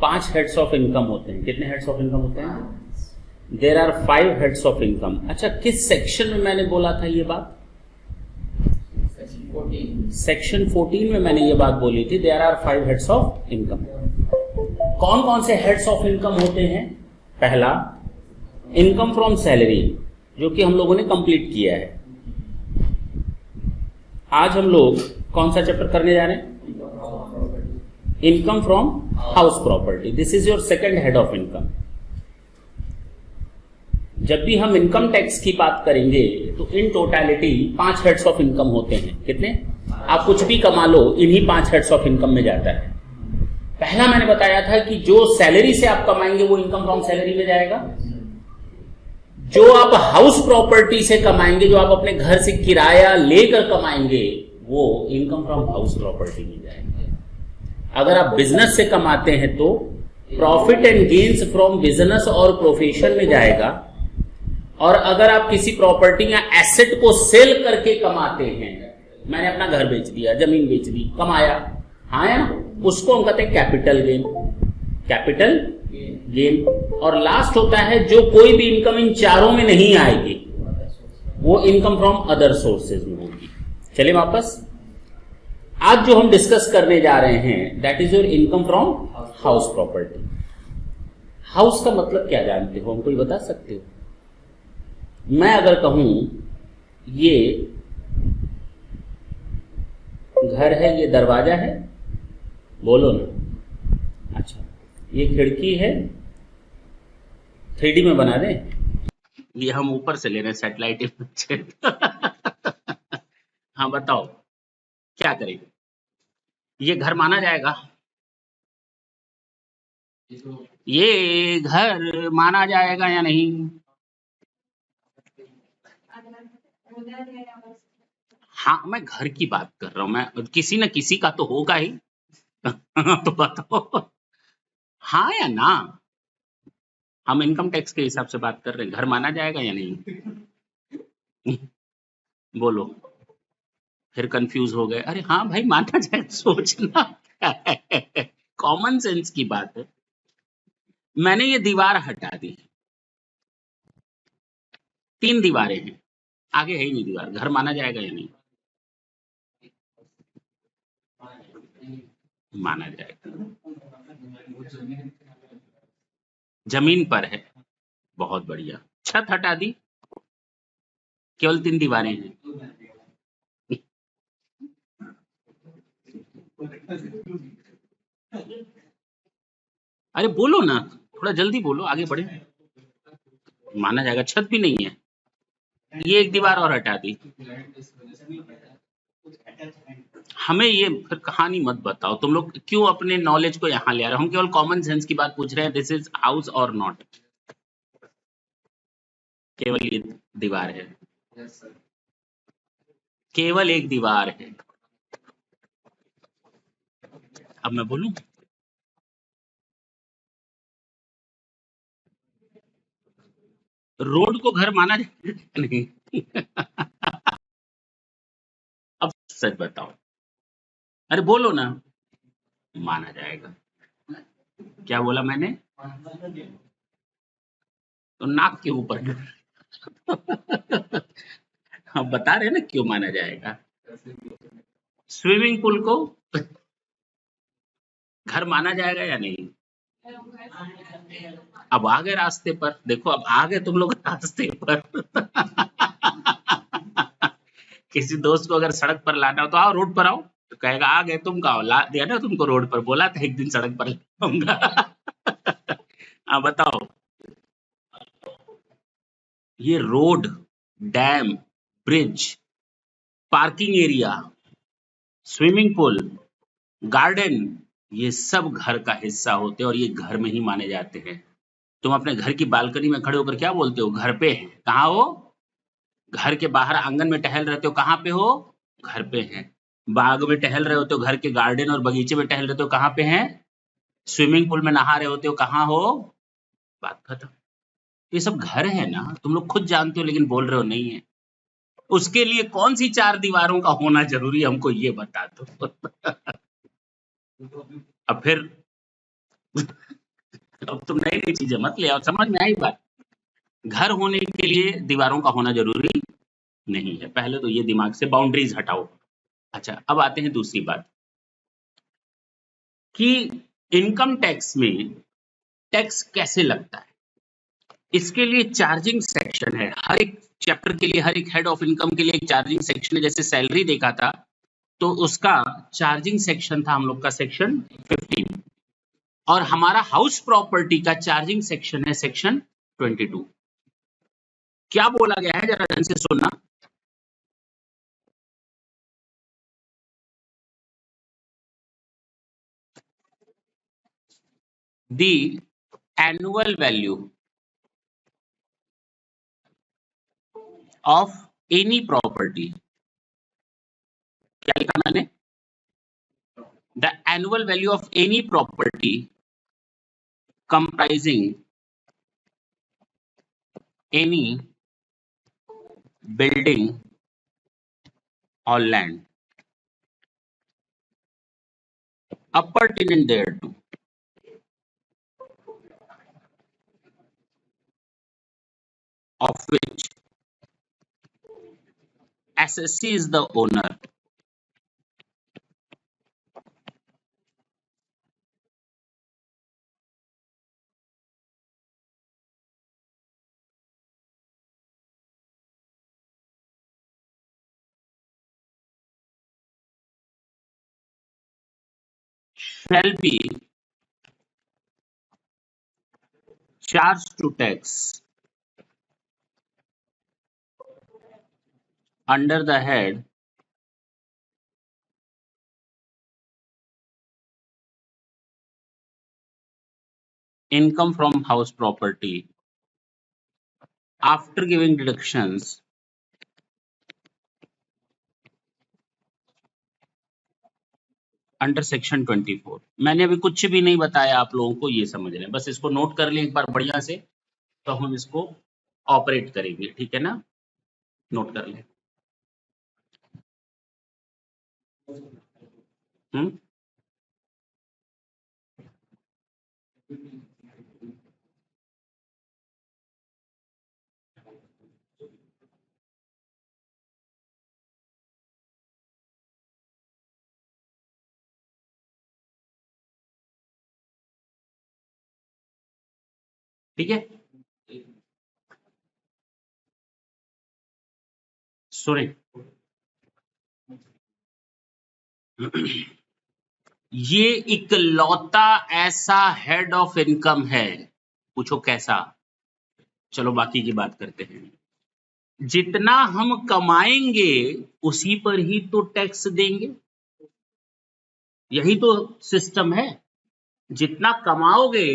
5 heads of income होते हैं। कितने हेड्स ऑफ इनकम होते हैं? There are 5 heads of income. अच्छा, किस सेक्शन में मैंने बोला था ये बात? सेक्शन 14 में मैंने ये बात बोली थी, there are 5 heads of income. कौन कौन से हेड्स ऑफ इनकम होते हैं? पहला, इनकम फ्रॉम सैलरी, जो कि हम लोगों ने कंप्लीट किया है। आज हम लोग कौन सा चैप्टर करने जा रहे हैं? Income from house property. This is your second head of income. जब भी हम इनकम टैक्स की बात करेंगे तो in totality 5 heads of income होते हैं। कितने? आप कुछ भी कमा लो, इन्हीं 5 हेड्स ऑफ इनकम में जाता है। पहला मैंने बताया था कि जो सैलरी से आप कमाएंगे वो इनकम फ्रॉम सैलरी में जाएगा। जो आप हाउस प्रॉपर्टी से कमाएंगे, जो आप अपने घर से किराया लेकर कमाएंगे, वो इनकम फ्रॉम हाउस प्रॉपर्टी में जाएंगे। अगर आप बिजनेस से कमाते हैं तो profit and gains from business और प्रोफेशन में जाएगा। और अगर आप किसी प्रॉपर्टी या एसेट को सेल करके कमाते हैं, मैंने अपना घर बेच दिया, जमीन बेच दी, कमाया, हाँ या ना, उसको हम कहते हैं कैपिटल गेन। Capital gain. और लास्ट होता है जो कोई भी इनकम इन चारों में नहीं आएगी, वो इनकम फ्रॉम अदर सोर्सेज में होगी। चलिए वापस, आज जो हम डिस्कस करने जा रहे हैं that is your income from house property. House का मतलब क्या जानते हो? हमको ये बता सकते हो? मैं अगर कहूं ये घर है, ये दरवाजा है, बोलो ना। अच्छा, ये खिड़की है, 3D में बना दें? ये हम ऊपर से ले रहे हैं, सैटेलाइट इमेज। हाँ बताओ, क्या करेंगे? ये घर माना जाएगा? ये घर माना जाएगा या नहीं? हाँ, मैं घर की बात कर रहा हूं, मैं किसी न किसी का तो होगा ही। तो बताओ, हाँ या ना? हम इनकम टैक्स के हिसाब से बात कर रहे हैं, घर माना जाएगा या नहीं? बोलो, फिर कंफ्यूज हो गए। अरे हाँ भाई, माना जाए, सोचना क्या है, कॉमन सेंस की बात है। मैंने ये दीवार हटा दी, 3 दीवारें हैं, आगे है ही नहीं दीवार, घर माना जाएगा या नहीं? माना जाएगा। जमीन पर है, बहुत बढ़िया। छत हटा दी, केवल 3 दीवारें हैं। अरे बोलो ना, थोड़ा जल्दी बोलो, आगे बढ़े। माना जाएगा, छत भी नहीं है। ये एक दीवार और हटा दी। हमें ये फिर कहानी मत बताओ, तुम लोग क्यों अपने नॉलेज को यहाँ ले आ रहे हो? हम केवल कॉमन सेंस की बात पूछ रहे हैं, दिस इज हाउस और नॉट। केवल ये दीवार है, केवल एक दीवार है। अब मैं बोलूं? रोड को घर माना जाएगा नहीं? अब सच बताओ, अरे बोलो ना। माना जाएगा। क्या बोला मैंने? तो नाक के ऊपर। हम बता रहे हैं ना क्यों माना जाएगा। स्विमिंग पूल को घर माना जाएगा या नहीं? अब आ गए रास्ते पर, देखो अब आ गए तुम लोग रास्ते पर। किसी दोस्त को अगर सड़क पर लाना हो तो आओ, रोड पर आओ, तो कहेगा आ गए, तुम कहो ला दिया ना तुमको रोड पर, बोला था एक दिन सड़क पर लाऊंगा। हाँ बताओ, ये road, dam, bridge, parking area, swimming pool, garden, ये सब घर का हिस्सा होते हैं और ये घर में ही माने जाते हैं। तुम अपने घर की बालकनी में खड़े होकर क्या बोलते हो? घर पे हैं। कहाँ हो? घर के बाहर आंगन में टहल रहते हो, कहाँ पे हो? घर पे हैं। बाग में टहल रहे होते हो, घर के गार्डन और बगीचे में टहल रहे हो, कहाँ पे हैं? स्विमिंग पूल में नहा रहे होते हो, कहाँ हो? बात खत्म। ये सब घर है ना, तुम लोग खुद जानते हो, लेकिन बोल रहे हो नहीं है। उसके लिए कौन सी 4 दीवारों का होना जरूरी है, हमको ये बता दो। अब फिर अब तुम नई नई चीजें मत ले आओ, समझ में आई बात? घर होने के लिए दीवारों का होना जरूरी नहीं है, पहले तो ये दिमाग से बाउंड्रीज हटाओ। अच्छा, अब आते हैं दूसरी बात कि इनकम टैक्स में टैक्स कैसे लगता है। इसके लिए चार्जिंग सेक्शन है, हर एक चैप्टर के लिए, हर एक हेड ऑफ इनकम के लिए एक चार्जिंग सेक्शन है। जैसे सैलरी देखा था तो उसका चार्जिंग सेक्शन था हम लोग का सेक्शन 15, और हमारा हाउस प्रॉपर्टी का चार्जिंग सेक्शन है सेक्शन 22। क्या बोला गया है जरा ध्यान से सुनना। The annual value of any property, क्या लिखा मैंने? The annual value of any property comprising any building or land appertaining thereto, of which assessee is the owner, shall be charged to tax under the head income from house property after giving deductions under section 24। मैंने अभी कुछ भी नहीं बताया आप लोगों को, ये समझ लें, बस इसको नोट कर लें एक बार बढ़िया से, तो हम इसको ऑपरेट करेंगे, ठीक है ना? नोट कर लें। ठीक है, सुने, ये इकलौता ऐसा हेड ऑफ इनकम है, पूछो कैसा? चलो बाकी की बात करते हैं। जितना हम कमाएंगे उसी पर ही तो टैक्स देंगे, यही तो सिस्टम है। जितना कमाओगे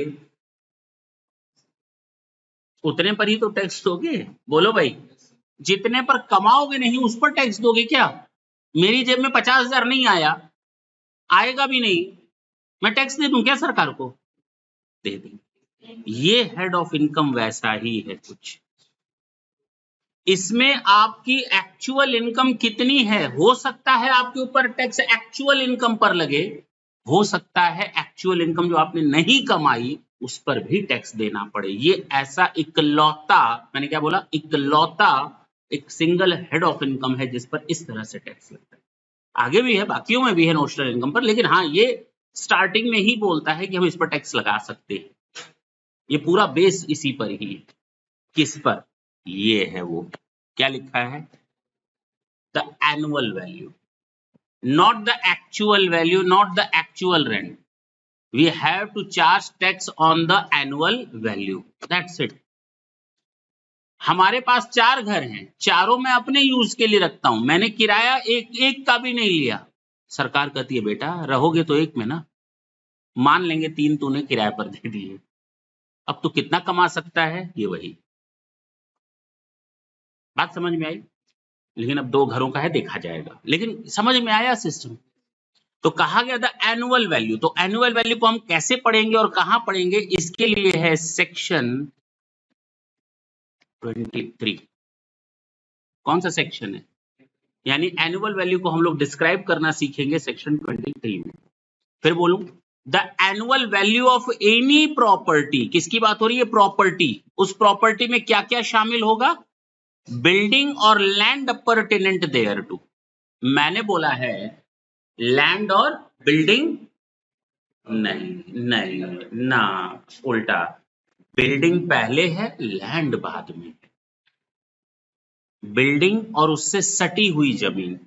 उतने पर ही तो टैक्स दोगे, बोलो भाई। जितने पर कमाओगे नहीं उस पर टैक्स दोगे क्या? मेरी जेब में 50,000 नहीं आया, आएगा भी नहीं, मैं टैक्स दे दूं क्या सरकार को? दे दें। ये हेड ऑफ इनकम वैसा ही है कुछ। इसमें आपकी एक्चुअल इनकम कितनी है, हो सकता है आपके ऊपर टैक्स एक्चुअल इनकम पर लगे, हो सकता है एक्चुअल इनकम जो आपने नहीं कमाई उस पर भी टैक्स देना पड़े। ये ऐसा इकलौता, मैंने क्या बोला, इकलौता एक सिंगल हेड ऑफ इनकम है जिस पर इस तरह से टैक्स लगता है। आगे भी है, बाकियों में भी है नोशनल इनकम पर, लेकिन हाँ ये स्टार्टिंग में ही बोलता है कि हम इस पर टैक्स लगा सकते हैं। ये पूरा बेस इसी पर ही है। किस पर? ये है वो, क्या लिखा है? The annual value, not the actual value, not the actual rent. We have to charge tax on the annual value. That's it. हमारे पास 4 घर हैं, चारों मैं अपने यूज के लिए रखता हूं, मैंने किराया एक का भी नहीं लिया। सरकार कहती है बेटा रहोगे तो एक में ना, मान लेंगे 3 तूने किराए पर दे दिए, अब तू कितना कमा सकता है, ये वही बात समझ में आई। लेकिन अब 2 घरों का है, देखा जाएगा, लेकिन समझ में आया सिस्टम। तो कहा गया था एनुअल वैल्यू, तो एनुअल वैल्यू को हम कैसे पढ़ेंगे और कहां पढ़ेंगे, इसके लिए है सेक्शन 23। कौन सा सेक्शन है? यानी एनुअल वैल्यू को हम लोग डिस्क्राइब करना सीखेंगे सेक्शन 23 में। फिर बोलूं, the annual value of any property, किसकी बात हो रही है? प्रॉपर्टी। उस प्रॉपर्टी में क्या क्या शामिल होगा? Building or land अपरटेनेंट there to. मैंने बोला है लैंड और बिल्डिंग नहीं, नहीं ना, उल्टा, बिल्डिंग पहले है, लैंड बाद में। बिल्डिंग और उससे सटी हुई जमीन।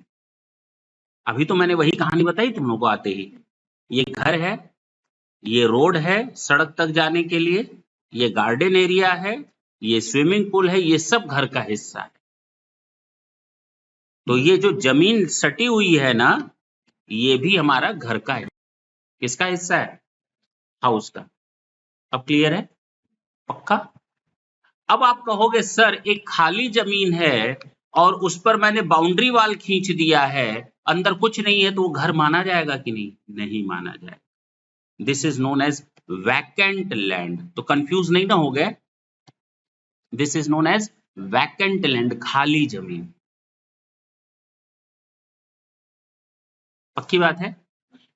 अभी तो मैंने वही कहानी बताई तुम लोगों को आते ही। ये घर है, ये रोड है सड़क तक जाने के लिए, ये गार्डन एरिया है, ये स्विमिंग पूल है, ये सब घर का हिस्सा है। तो ये जो जमीन सटी हुई है ना, ये भी हमारा घर का है। किसका हिस्सा है? हाउस का। अब क्लियर है? पक्का? अब आप कहोगे सर एक खाली जमीन है और उस पर मैंने बाउंड्री वाल खींच दिया है, अंदर कुछ नहीं है, तो वो घर माना जाएगा कि नहीं? नहीं माना जाएगा। This is known as vacant land. तो कंफ्यूज नहीं ना हो गए? This is known as vacant land, खाली जमीन। पक्की बात है?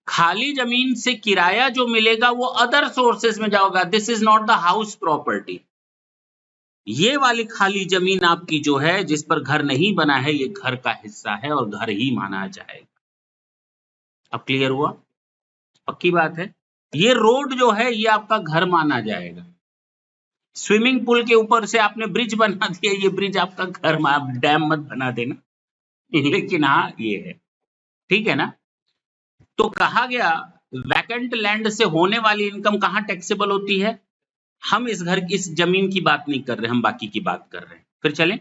खाली जमीन से किराया जो मिलेगा वो अदर सोर्सेज में जाएगा। This is not the house property. ये वाली खाली जमीन आपकी जो है, जिस पर घर नहीं बना है, ये घर का हिस्सा है और घर ही माना जाएगा। अब क्लियर हुआ? पक्की बात है? ये रोड जो है ये आपका घर माना जाएगा। स्विमिंग पूल के ऊपर से आपने ब्रिज बना दिया, ये ब्रिज आपका घर, डैम मत बना देना। लेकिन हाँ ये है, ठीक है ना? तो कहा गया वैकेंट लैंड से होने वाली इनकम कहां टैक्सेबल होती है? हम इस घर की, इस जमीन की बात नहीं कर रहे, हम बाकी की बात कर रहे हैं। फिर चलें।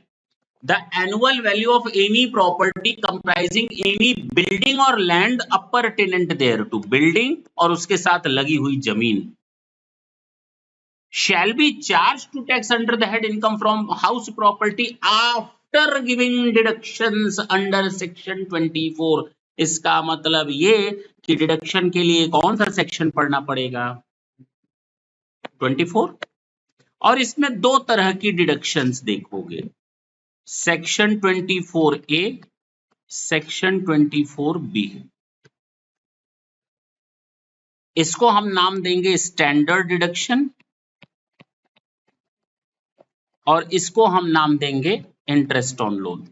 The annual value of any property comprising any building or land appurtenant thereto, building और उसके साथ लगी हुई जमीन, shall be charged to tax under the head income from house property after giving deductions under section 24। इसका मतलब ये कि डिडक्शन के लिए कौन सा सेक्शन पढ़ना पड़ेगा? 24। और इसमें दो तरह की डिडक्शंस देखोगे, सेक्शन 24A, सेक्शन 24B। इसको हम नाम देंगे स्टैंडर्ड डिडक्शन और इसको हम नाम देंगे इंटरेस्ट ऑन लोन।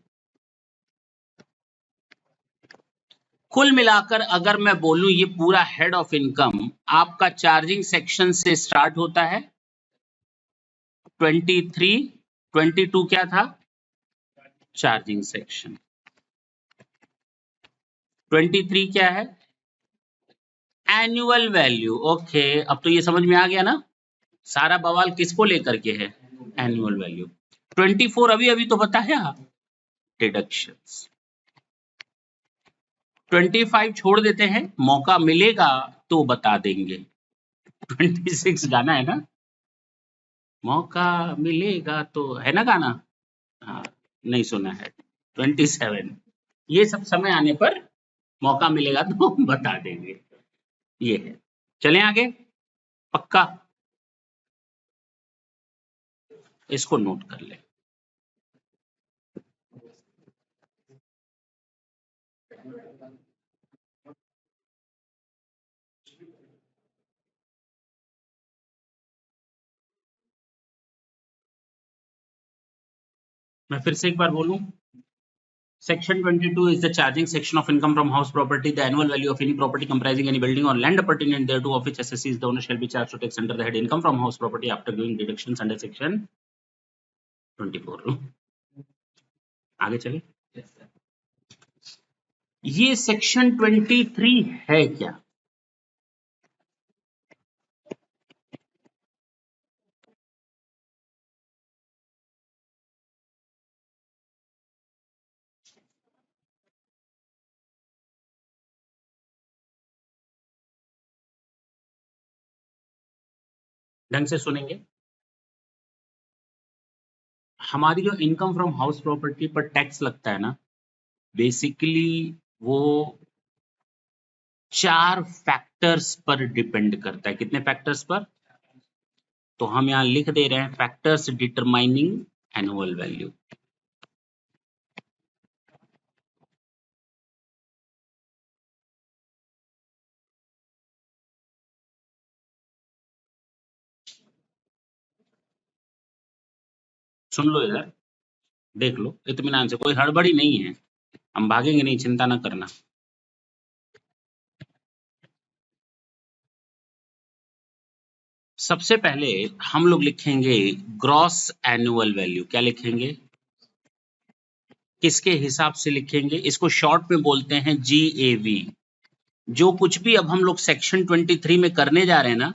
कुल मिलाकर अगर मैं बोलूं ये पूरा हेड ऑफ इनकम आपका चार्जिंग सेक्शन से स्टार्ट होता है। 23, 22 क्या था? Charging section. 23 क्या है? Annual value. ओके, अब तो ये समझ में आ गया ना, सारा बवाल किसको लेकर के है? Annual value. 24 अभी अभी तो बताया, डिडक्शंस। 25 छोड़ देते हैं, मौका मिलेगा तो बता देंगे। 26 गाना है ना, मौका मिलेगा तो, है ना गाना? हाँ, नहीं सुना है। 27, ये सब समय आने पर मौका मिलेगा तो बता देंगे। ये है, चलें आगे। पक्का? इसको नोट कर ले। मैं फिर से एक बार बोलूं, Section 22 is the charging section of income from house property. The annual value of any property comprising any building or land pertinent thereto of which assessee is the owner shall be charged to tax under the head income from house property after giving deductions under section 24। आगे चले। ये section 23 है क्या? ढंग से सुनेंगे। हमारी जो इनकम फ्रॉम हाउस प्रॉपर्टी पर टैक्स लगता है ना, बेसिकली वो 4 फैक्टर्स पर डिपेंड करता है। कितने फैक्टर्स पर? तो हम यहां लिख दे रहे हैं फैक्टर्स डिटरमाइनिंग एनुअल वैल्यू। सुन लो इधर, देख लो इत्मीनान से, कोई हड़बड़ी नहीं है, हम भागेंगे नहीं, चिंता ना करना। सबसे पहले हम लोग लिखेंगे ग्रॉस एनुअल वैल्यू। क्या लिखेंगे? किसके हिसाब से लिखेंगे? इसको शॉर्ट में बोलते हैं GAV। जो कुछ भी अब हम लोग सेक्शन 23 में करने जा रहे हैं ना,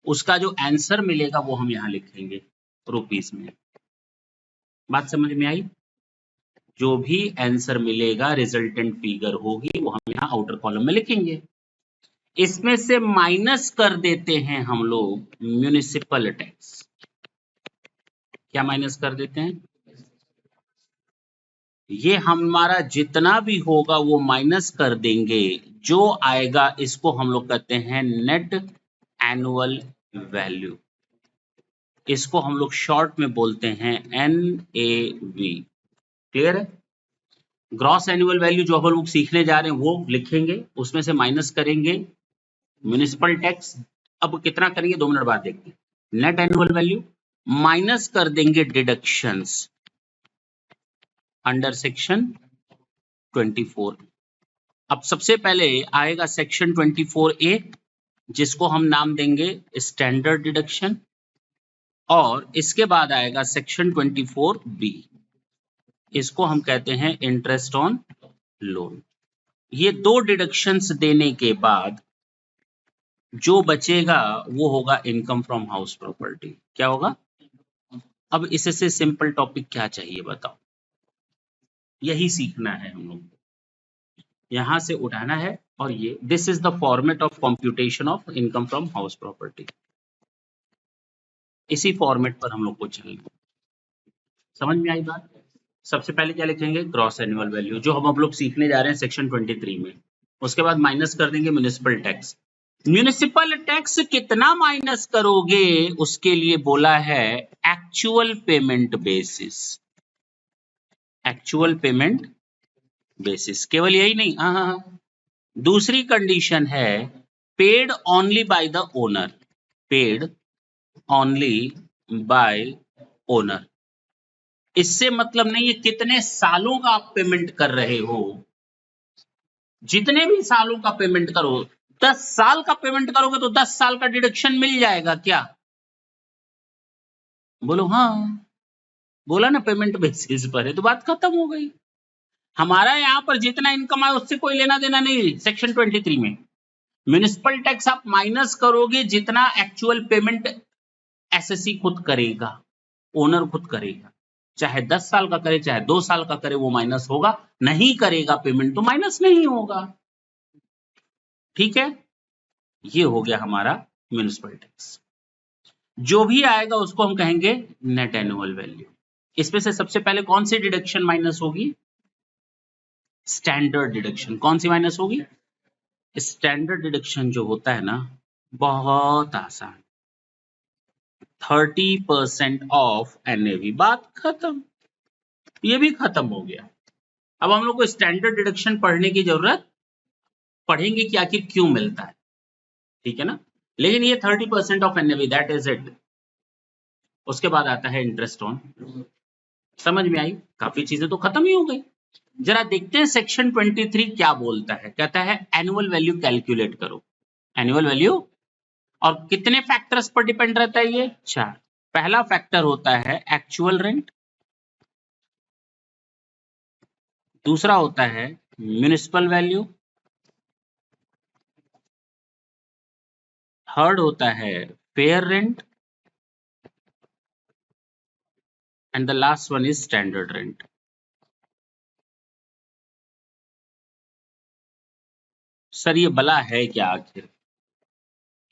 उसका जो आंसर मिलेगा वो हम यहाँ लिखेंगे रुपीस में। बात समझ में आई? जो भी आंसर मिलेगा, रिजल्टेंट फिगर होगी, वो हम यहाँ आउटर कॉलम में लिखेंगे। इसमें से माइनस कर देते हैं हम लोग म्युनिसिपल टैक्स। क्या माइनस कर देते हैं? ये हमारा जितना भी होगा वो माइनस कर देंगे, जो आएगा इसको हम लोग कहते हैं नेट एनुअल वैल्यू। इसको हम लोग शॉर्ट में बोलते हैं NAV। क्लियर है? ग्रॉस एनुअल वैल्यू जो हम लोग सीखने जा रहे हैं वो लिखेंगे, उसमें से माइनस करेंगे म्युनिसिपल टैक्स। अब कितना करेंगे 2 मिनट बाद देखते हैं। नेट एनुअल वैल्यू माइनस कर देंगे डिडक्शंस अंडर सेक्शन 24। अब सबसे पहले आएगा सेक्शन 24A, जिसको हम नाम देंगे स्टैंडर्ड डिडक्शन, और इसके बाद आएगा सेक्शन 24B, इसको हम कहते हैं इंटरेस्ट ऑन लोन। ये 2 डिडक्शंस देने के बाद जो बचेगा वो होगा इनकम फ्रॉम हाउस प्रॉपर्टी। क्या होगा? अब इससे सिंपल टॉपिक क्या चाहिए बताओ? यही सीखना है हम लोग को, यहां से उठाना है, और ये this is the format of computation of income from house property. इसी फॉर्मेट पर हम लोग को चलना। समझ में आई बात? सबसे पहले क्या लिखेंगे? ग्रॉस एनुअल वैल्यू, जो हम लोग सीखने जा रहे हैं सेक्शन 23 में। उसके बाद माइनस कर देंगे म्युनिसिपल टैक्स। म्युनिसिपल टैक्स कितना माइनस करोगे, उसके लिए बोला है actual payment basis. Actual payment basis, केवल यही नहीं, हाँ, दूसरी कंडीशन है paid only by the owner. Paid only by owner. इससे मतलब नहीं है कितने सालों का आप पेमेंट कर रहे हो, जितने भी सालों का पेमेंट करो। 10 साल का पेमेंट करोगे तो 10 साल का डिडक्शन मिल जाएगा क्या? बोलो हाँ। बोला ना पेमेंट बेसिस पर है, तो बात खत्म हो गई। हमारा यहां पर जितना इनकम आए उससे कोई लेना देना नहीं सेक्शन 23 में। म्युनिसिपल टैक्स आप माइनस करोगे जितना एक्चुअल पेमेंट एसएससी खुद करेगा, ओनर खुद करेगा। चाहे 10 साल का करे, चाहे 2 साल का करे, वो माइनस होगा। नहीं करेगा पेमेंट तो माइनस नहीं होगा। ठीक है? ये हो गया हमारा म्युनिसिपल टैक्स। जो भी आएगा उसको हम कहेंगे नेट एनुअल वैल्यू। इसमें से सबसे पहले कौन सी डिडक्शन माइनस होगी? Standard deduction. कौन सी माइनस होगी? स्टैंडर्ड डिडक्शन जो होता है ना, बहुत आसान, 30% ऑफ NAV। बात खत्म, ये भी खत्म हो गया। अब हम लोग को स्टैंडर्ड डिडक्शन पढ़ने की जरूरत, पढ़ेंगे कि आखिर क्यों मिलता है, ठीक है ना। लेकिन ये 30% of NAV, that is it. उसके बाद आता है इंटरेस्ट ऑन। समझ में आई? काफी चीजें तो खत्म ही हो गई। जरा देखते हैं सेक्शन 23 क्या बोलता है। कहता है एनुअल वैल्यू कैलकुलेट करो। एनुअल वैल्यू, और कितने फैक्टर्स पर डिपेंड रहता है ये? 4। पहला फैक्टर होता है एक्चुअल रेंट, दूसरा होता है म्युनिसिपल वैल्यू, थर्ड होता है fair rent, and the last one is standard rent. Sir ये भला है क्या आखिर?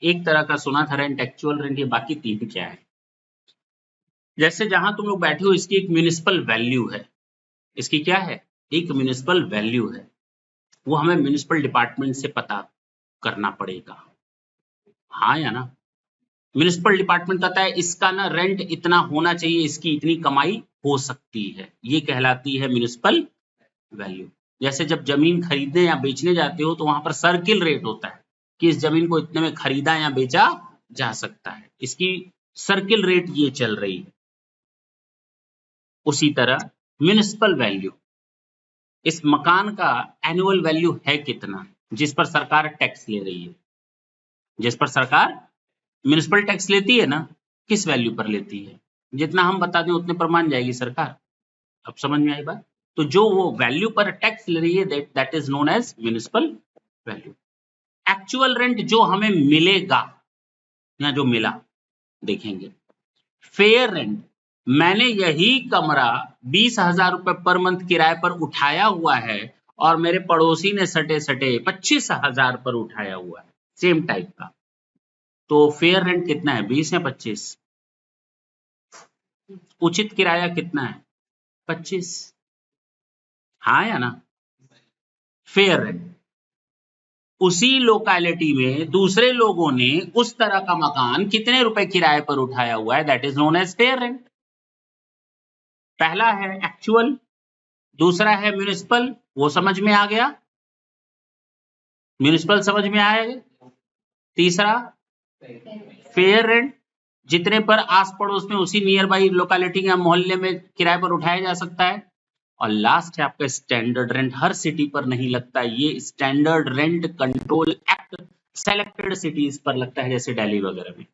एक तरह का सुना था रेंट, एक्चुअल रेंट, ये बाकी 3 क्या है? जैसे जहां तुम लोग बैठे हो इसकी एक म्युनिसिपल वैल्यू है। इसकी क्या है? एक म्युनिसिपल वैल्यू है। वो हमें म्युनिसिपल डिपार्टमेंट से पता करना पड़ेगा, हाँ या ना। म्युनिसिपल डिपार्टमेंट कहता है इसका ना रेंट इतना होना चाहिए, इसकी इतनी कमाई हो सकती है, ये कहलाती है म्युनिसिपल वैल्यू। जैसे जब जमीन खरीदने या बेचने जाते हो तो वहां पर सर्किल रेट होता है कि इस जमीन को इतने में खरीदा या बेचा जा सकता है, इसकी सर्किल रेट ये चल रही है। उसी तरह म्युनिसिपल वैल्यू, इस मकान का एनुअल वैल्यू है कितना जिस पर सरकार टैक्स ले रही है, जिस पर सरकार म्युनिसिपल टैक्स लेती है ना, किस वैल्यू पर लेती है, जितना हम बता दें उतने पर मान जाएगी सरकार। अब समझ में आई बात? तो जो वो वैल्यू पर टैक्स ले रही है that is known as municipal value. Actual rent जो हमें मिलेगा या जो मिला देखेंगे। फेयर रेंट, मैंने यही कमरा 20,000 रुपए पर मंथ किराए पर उठाया हुआ है और मेरे पड़ोसी ने सटे सटे 25,000 पर उठाया हुआ है सेम टाइप का, तो फेयर रेंट कितना है, 20 या 25? उचित किराया कितना है, 25। हाँ या ना? फेयर रेंट, उसी लोकेलिटी में दूसरे लोगों ने उस तरह का मकान कितने रुपए किराए पर उठाया हुआ है, that is known as fair rent. पहला है एक्चुअल, दूसरा है म्युनिसिपल, वो समझ में आ गया, म्युनिसिपल समझ में आएगा। तीसरा फेयर रेंट, जितने पर आस पड़ोस में उसी नियर बाई लोकेलिटी या मोहल्ले में किराए पर उठाया जा सकता है। और लास्ट है आपका स्टैंडर्ड रेंट, हर सिटी पर नहीं लगता, ये standard rent control act selected cities पर लगता है, जैसे दिल्ली वगैरह में,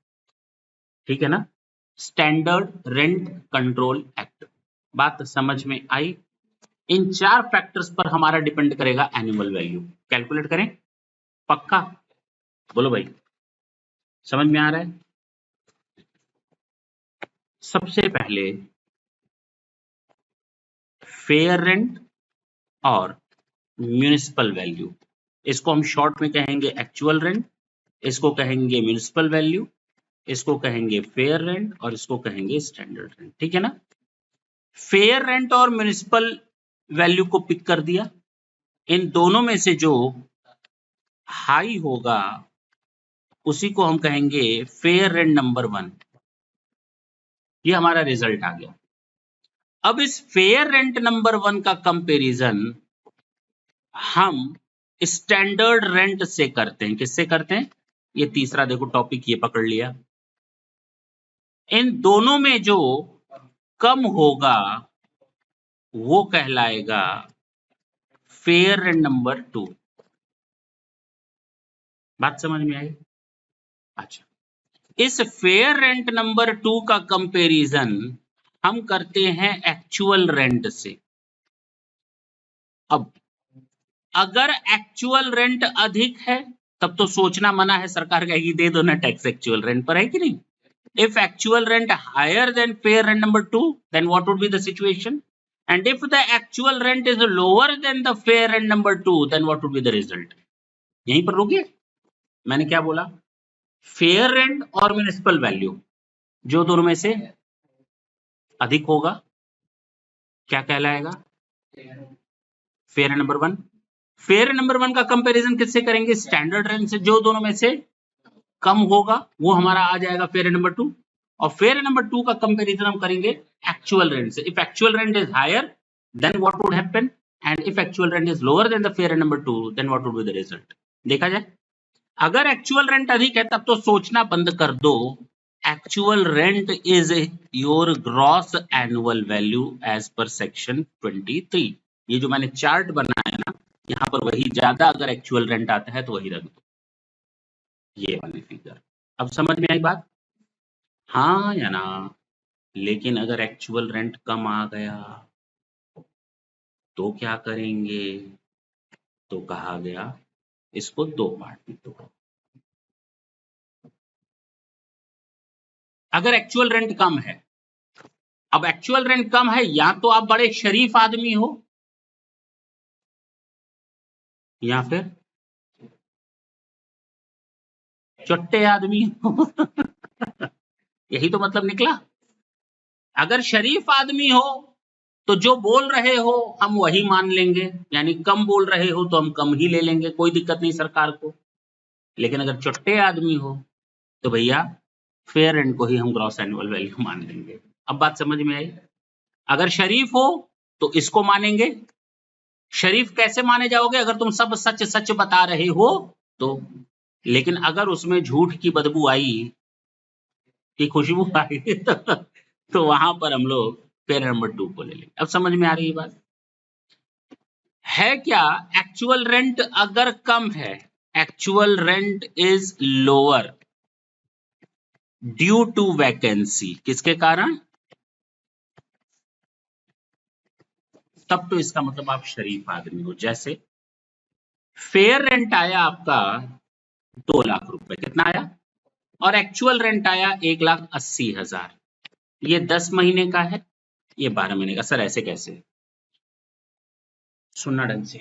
ठीक है ना, स्टैंडर्ड रेंट कंट्रोल एक्ट। बात समझ में आई? इन 4 फैक्टर्स पर हमारा डिपेंड करेगा एनुअल वैल्यू। कैलकुलेट करें, पक्का? बोलो भाई, समझ में आ रहा है? सबसे पहले फेयर रेंट और म्युनिसिपल वैल्यू, इसको हम शॉर्ट में कहेंगे एक्चुअल रेंट, इसको कहेंगे म्युनिसिपल वैल्यू, इसको कहेंगे फेयर रेंट और इसको कहेंगे स्टैंडर्ड रेंट, ठीक है ना। फेयर रेंट और म्युनिसिपल वैल्यू को पिक कर दिया, इन दोनों में से जो हाई होगा उसी को हम कहेंगे फेयर रेंट नंबर 1। ये हमारा रिजल्ट आ गया। अब इस फेयर रेंट नंबर 1 का कंपैरिजन हम स्टैंडर्ड रेंट से करते हैं। किससे करते हैं? ये तीसरा देखो टॉपिक, ये पकड़ लिया। इन दोनों में जो कम होगा वो कहलाएगा फेयर रेंट नंबर 2। बात समझ में आई? अच्छा, इस फेयर रेंट नंबर 2 का कंपैरिजन हम करते हैं एक्चुअल रेंट से। अब अगर एक्चुअल रेंट अधिक है तब तो सोचना मना है, सरकार कहेगी दे दो ना टैक्स एक्चुअल रेंट पर, है कि नहीं? If actual rent higher than fair rent number 2, then what would be the situation? And if the actual rent is lower than the fair rent number 2, then what would be the result? यहीं पर रुकिए, मैंने क्या बोला? Fair rent और municipal value जो दोनों में से अधिक होगा क्या कहलाएगा? Fair rent number 1। Fair rent number 1 का कंपैरिजन किससे करेंगे? स्टैंडर्ड रेंट से। जो दोनों में से कम होगा वो हमारा आ जाएगा फेयर रेंट नंबर 2, और फेयर नंबर 2 का कंपैरिजन हम करेंगे एक्चुअल रेंट से। If actual rent is higher than what would happen, and if actual rent is lower than the fair rent number 2 then what would be the result. देखा जाए, अगर actual rent अधिक है तब तो सोचना बंद कर दो, actual rent is your gross annual value as per section 23। ये जो मैंने चार्ट बनाया ना, यहाँ पर वही ज्यादा अगर एक्चुअल रेंट आता है तो वही रख दो, ये वाली फिगर। अब समझ में आई बात? हाँ या ना? लेकिन अगर एक्चुअल रेंट कम आ गया तो क्या करेंगे? तो कहा गया इसको 2 पार्ट में तोड़ो। अगर एक्चुअल रेंट कम है, अब एक्चुअल रेंट कम है, या तो आप बड़े शरीफ आदमी हो या फिर चट्टे आदमी हो यही तो मतलब निकला। अगर शरीफ आदमी हो तो जो बोल रहे हो हम वही मान लेंगे, यानी कम बोल रहे हो तो हम कम ही ले लेंगे, कोई दिक्कत नहीं सरकार को। लेकिन अगर चट्टे आदमी हो तो भैया फेयर रेंट को ही हम ग्रॉस एनुअल वैल्यू मान लेंगे। अब बात समझ में आई? अगर शरीफ हो तो इसको मानेंगे। शरीफ कैसे माने जाओगे? अगर तुम सब सच सच बता रहे हो तो। लेकिन अगर उसमें झूठ की बदबू आई, की खुशबू आई तो वहां पर हम लोग पेयर नंबर 2 को ले लेंगे। अब समझ में आ रही है बात है क्या? एक्चुअल रेंट अगर कम है, actual rent is lower due to vacancy, किसके कारण? तब तो इसका मतलब आप शरीफ आदमी हो। जैसे फेयर रेंट आया आपका 2 लाख रुपए, कितना आया? और एक्चुअल रेंट आया 1,80,000। ये 10 महीने का है, ये 12 महीने का। सर ऐसे कैसे? सुनना ढंग से।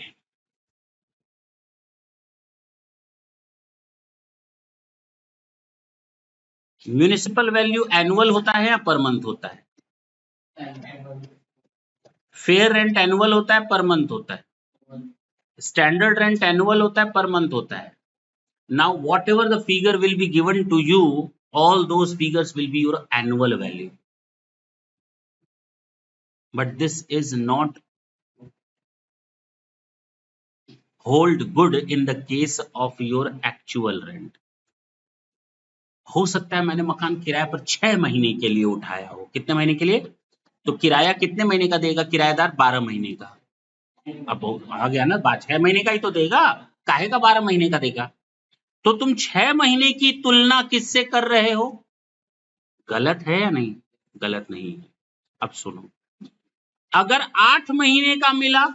म्यूनिसिपल वैल्यू एनुअल होता है या पर मंथ होता है? फेयर रेंट एनुअल होता है, पर मंथ होता है? स्टैंडर्ड रेंट एनुअल होता है, पर मंथ होता है? Now whatever the figure will be given to you, all those figures will be your annual value. But this is not hold good in the case of your actual rent. हो सकता है मैंने मकान किराए पर 6 महीने के लिए उठाया हो। कितने महीने के लिए? तो किराया कितने महीने का देगा किराएदार? 12 महीने का। अब आ गया ना, 6 महीने का ही तो देगा, काहे का 12 महीने का देगा? तो तुम 6 महीने की तुलना किससे कर रहे हो? गलत है या नहीं? गलत नहीं है। अब सुनो, अगर 8 महीने का मिला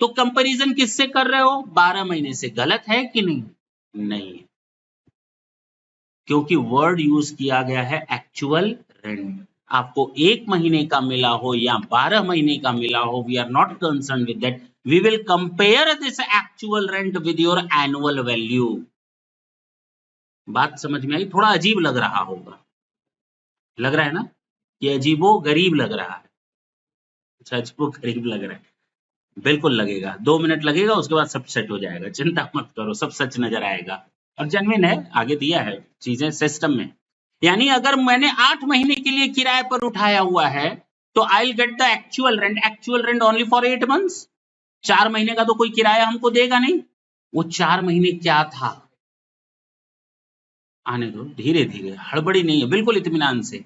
तो कंपैरिजन किससे कर रहे हो? 12 महीने से। गलत है कि नहीं? नहीं है, क्योंकि वर्ड यूज किया गया है एक्चुअल रेंट। आपको 1 महीने का मिला हो या 12 महीने का मिला हो, we are not concern with that, we will compare this actual rent with your annual value. बात समझ में आई? थोड़ा अजीब लग रहा होगा, लग रहा है ना कि अजीबो गरीब लग रहा है? अच्छा, अजीबो गरीब लग रहा है, बिल्कुल लगेगा। 2 मिनट लगेगा, उसके बाद सब सेट हो जाएगा, चिंता मत करो, सब सच नजर आएगा और जेन्युइन है। आगे दिया है चीजें सिस्टम में। यानी अगर मैंने 8 महीने के लिए किराए पर उठाया हुआ है तो I will get the actual rent only for 8 months. 4 महीने का तो कोई किराया हमको देगा नहीं। वो 4 महीने क्या था? आने दो, धीरे धीरे, हड़बड़ी नहीं है, बिल्कुल इत्मीनान से।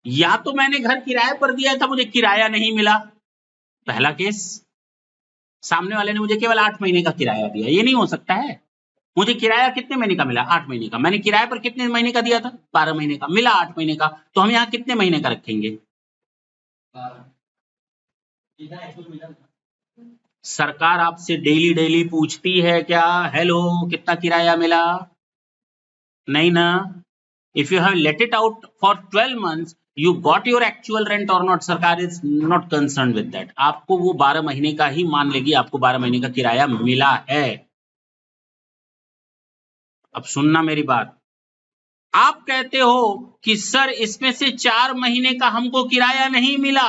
या तो मैंने घर किराए पर दिया था, मुझे किराया नहीं मिला, पहला केस। सामने वाले ने मुझे केवल 8 महीने का किराया दिया, ये नहीं हो सकता है। मुझे किराया कितने महीने का मिला? 8 महीने का। मैंने किराए पर कितने महीने का दिया था? 12 महीने का। मिला 8 महीने का, तो हम यहाँ कितने महीने का रखेंगे? सरकार आपसे डेली डेली पूछती है क्या, हेलो कितना किराया मिला? नहीं ना। If you have let it out for 12 months, you got your actual rent or not, सरकार is not concerned with that। आपको वो 12 महीने का ही मान लेगी, आपको 12 महीने का किराया मिला है। अब सुनना मेरी बात, आप कहते हो कि सर इसमें से 4 महीने का हमको किराया नहीं मिला,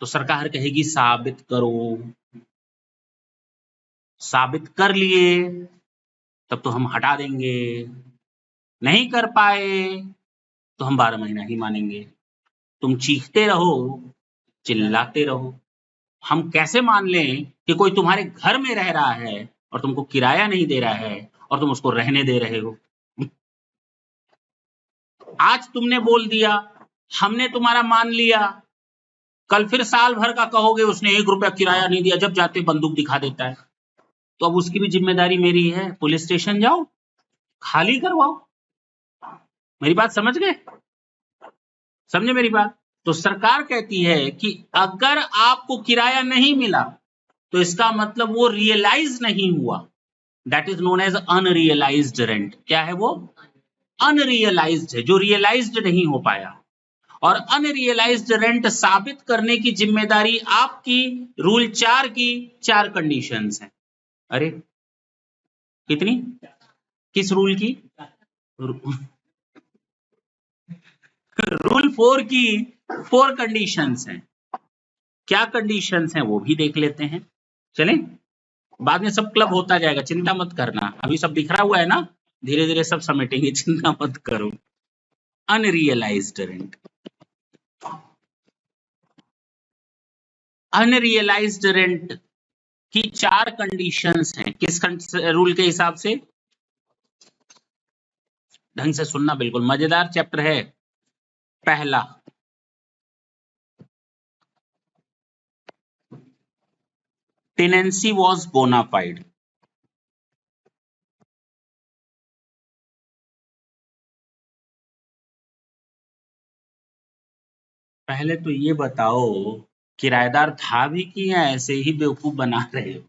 तो सरकार कहेगी साबित करो। साबित कर लिए तब तो हम हटा देंगे, नहीं कर पाए तो हम 12 महीना ही मानेंगे। तुम चीखते रहो, चिल्लाते रहो, हम कैसे मान लें कि कोई तुम्हारे घर में रह रहा है और तुमको किराया नहीं दे रहा है और तुम उसको रहने दे रहे हो? आज तुमने बोल दिया, हमने तुम्हारा मान लिया, कल फिर साल भर का कहोगे उसने 1 रुपया किराया नहीं दिया, जब जाते बंदूक दिखा देता है, तो अब उसकी भी जिम्मेदारी मेरी है। पुलिस स्टेशन जाओ, खाली करवाओ। मेरी बात समझ गए? समझे मेरी बात? तो सरकार कहती है कि अगर आपको किराया नहीं मिला तो इसका मतलब वो रियलाइज नहीं हुआ, that is known as unrealised rent. क्या है वो? अनरियलाइज्ड है, जो रियलाइज्ड नहीं हो पाया। और अनरियलाइज्ड रेंट साबित करने की जिम्मेदारी आपकी। रूल 4 की 4 कंडीशंस हैं। अरे कितनी? किस रूल की? रूल 4 की 4 कंडीशंस हैं। क्या कंडीशंस हैं वो भी देख लेते हैं। चलें, बाद में सब क्लब होता जाएगा, चिंता मत करना। अभी सब बिखरा हुआ है ना, धीरे धीरे सब समेटेंगे, चिंता मत करो। अनरियलाइज्ड रेंट, अनरियलाइज्ड रेंट की 4 कंडीशंस हैं। किस रूल के हिसाब से? ढंग से सुनना, बिल्कुल मजेदार चैप्टर है। पहला, टेनेंसी वॉज बोनाफाइड। पहले तो ये बताओ, किराएदार था भी कि या ऐसे ही बेवकूफ बना रहे हो?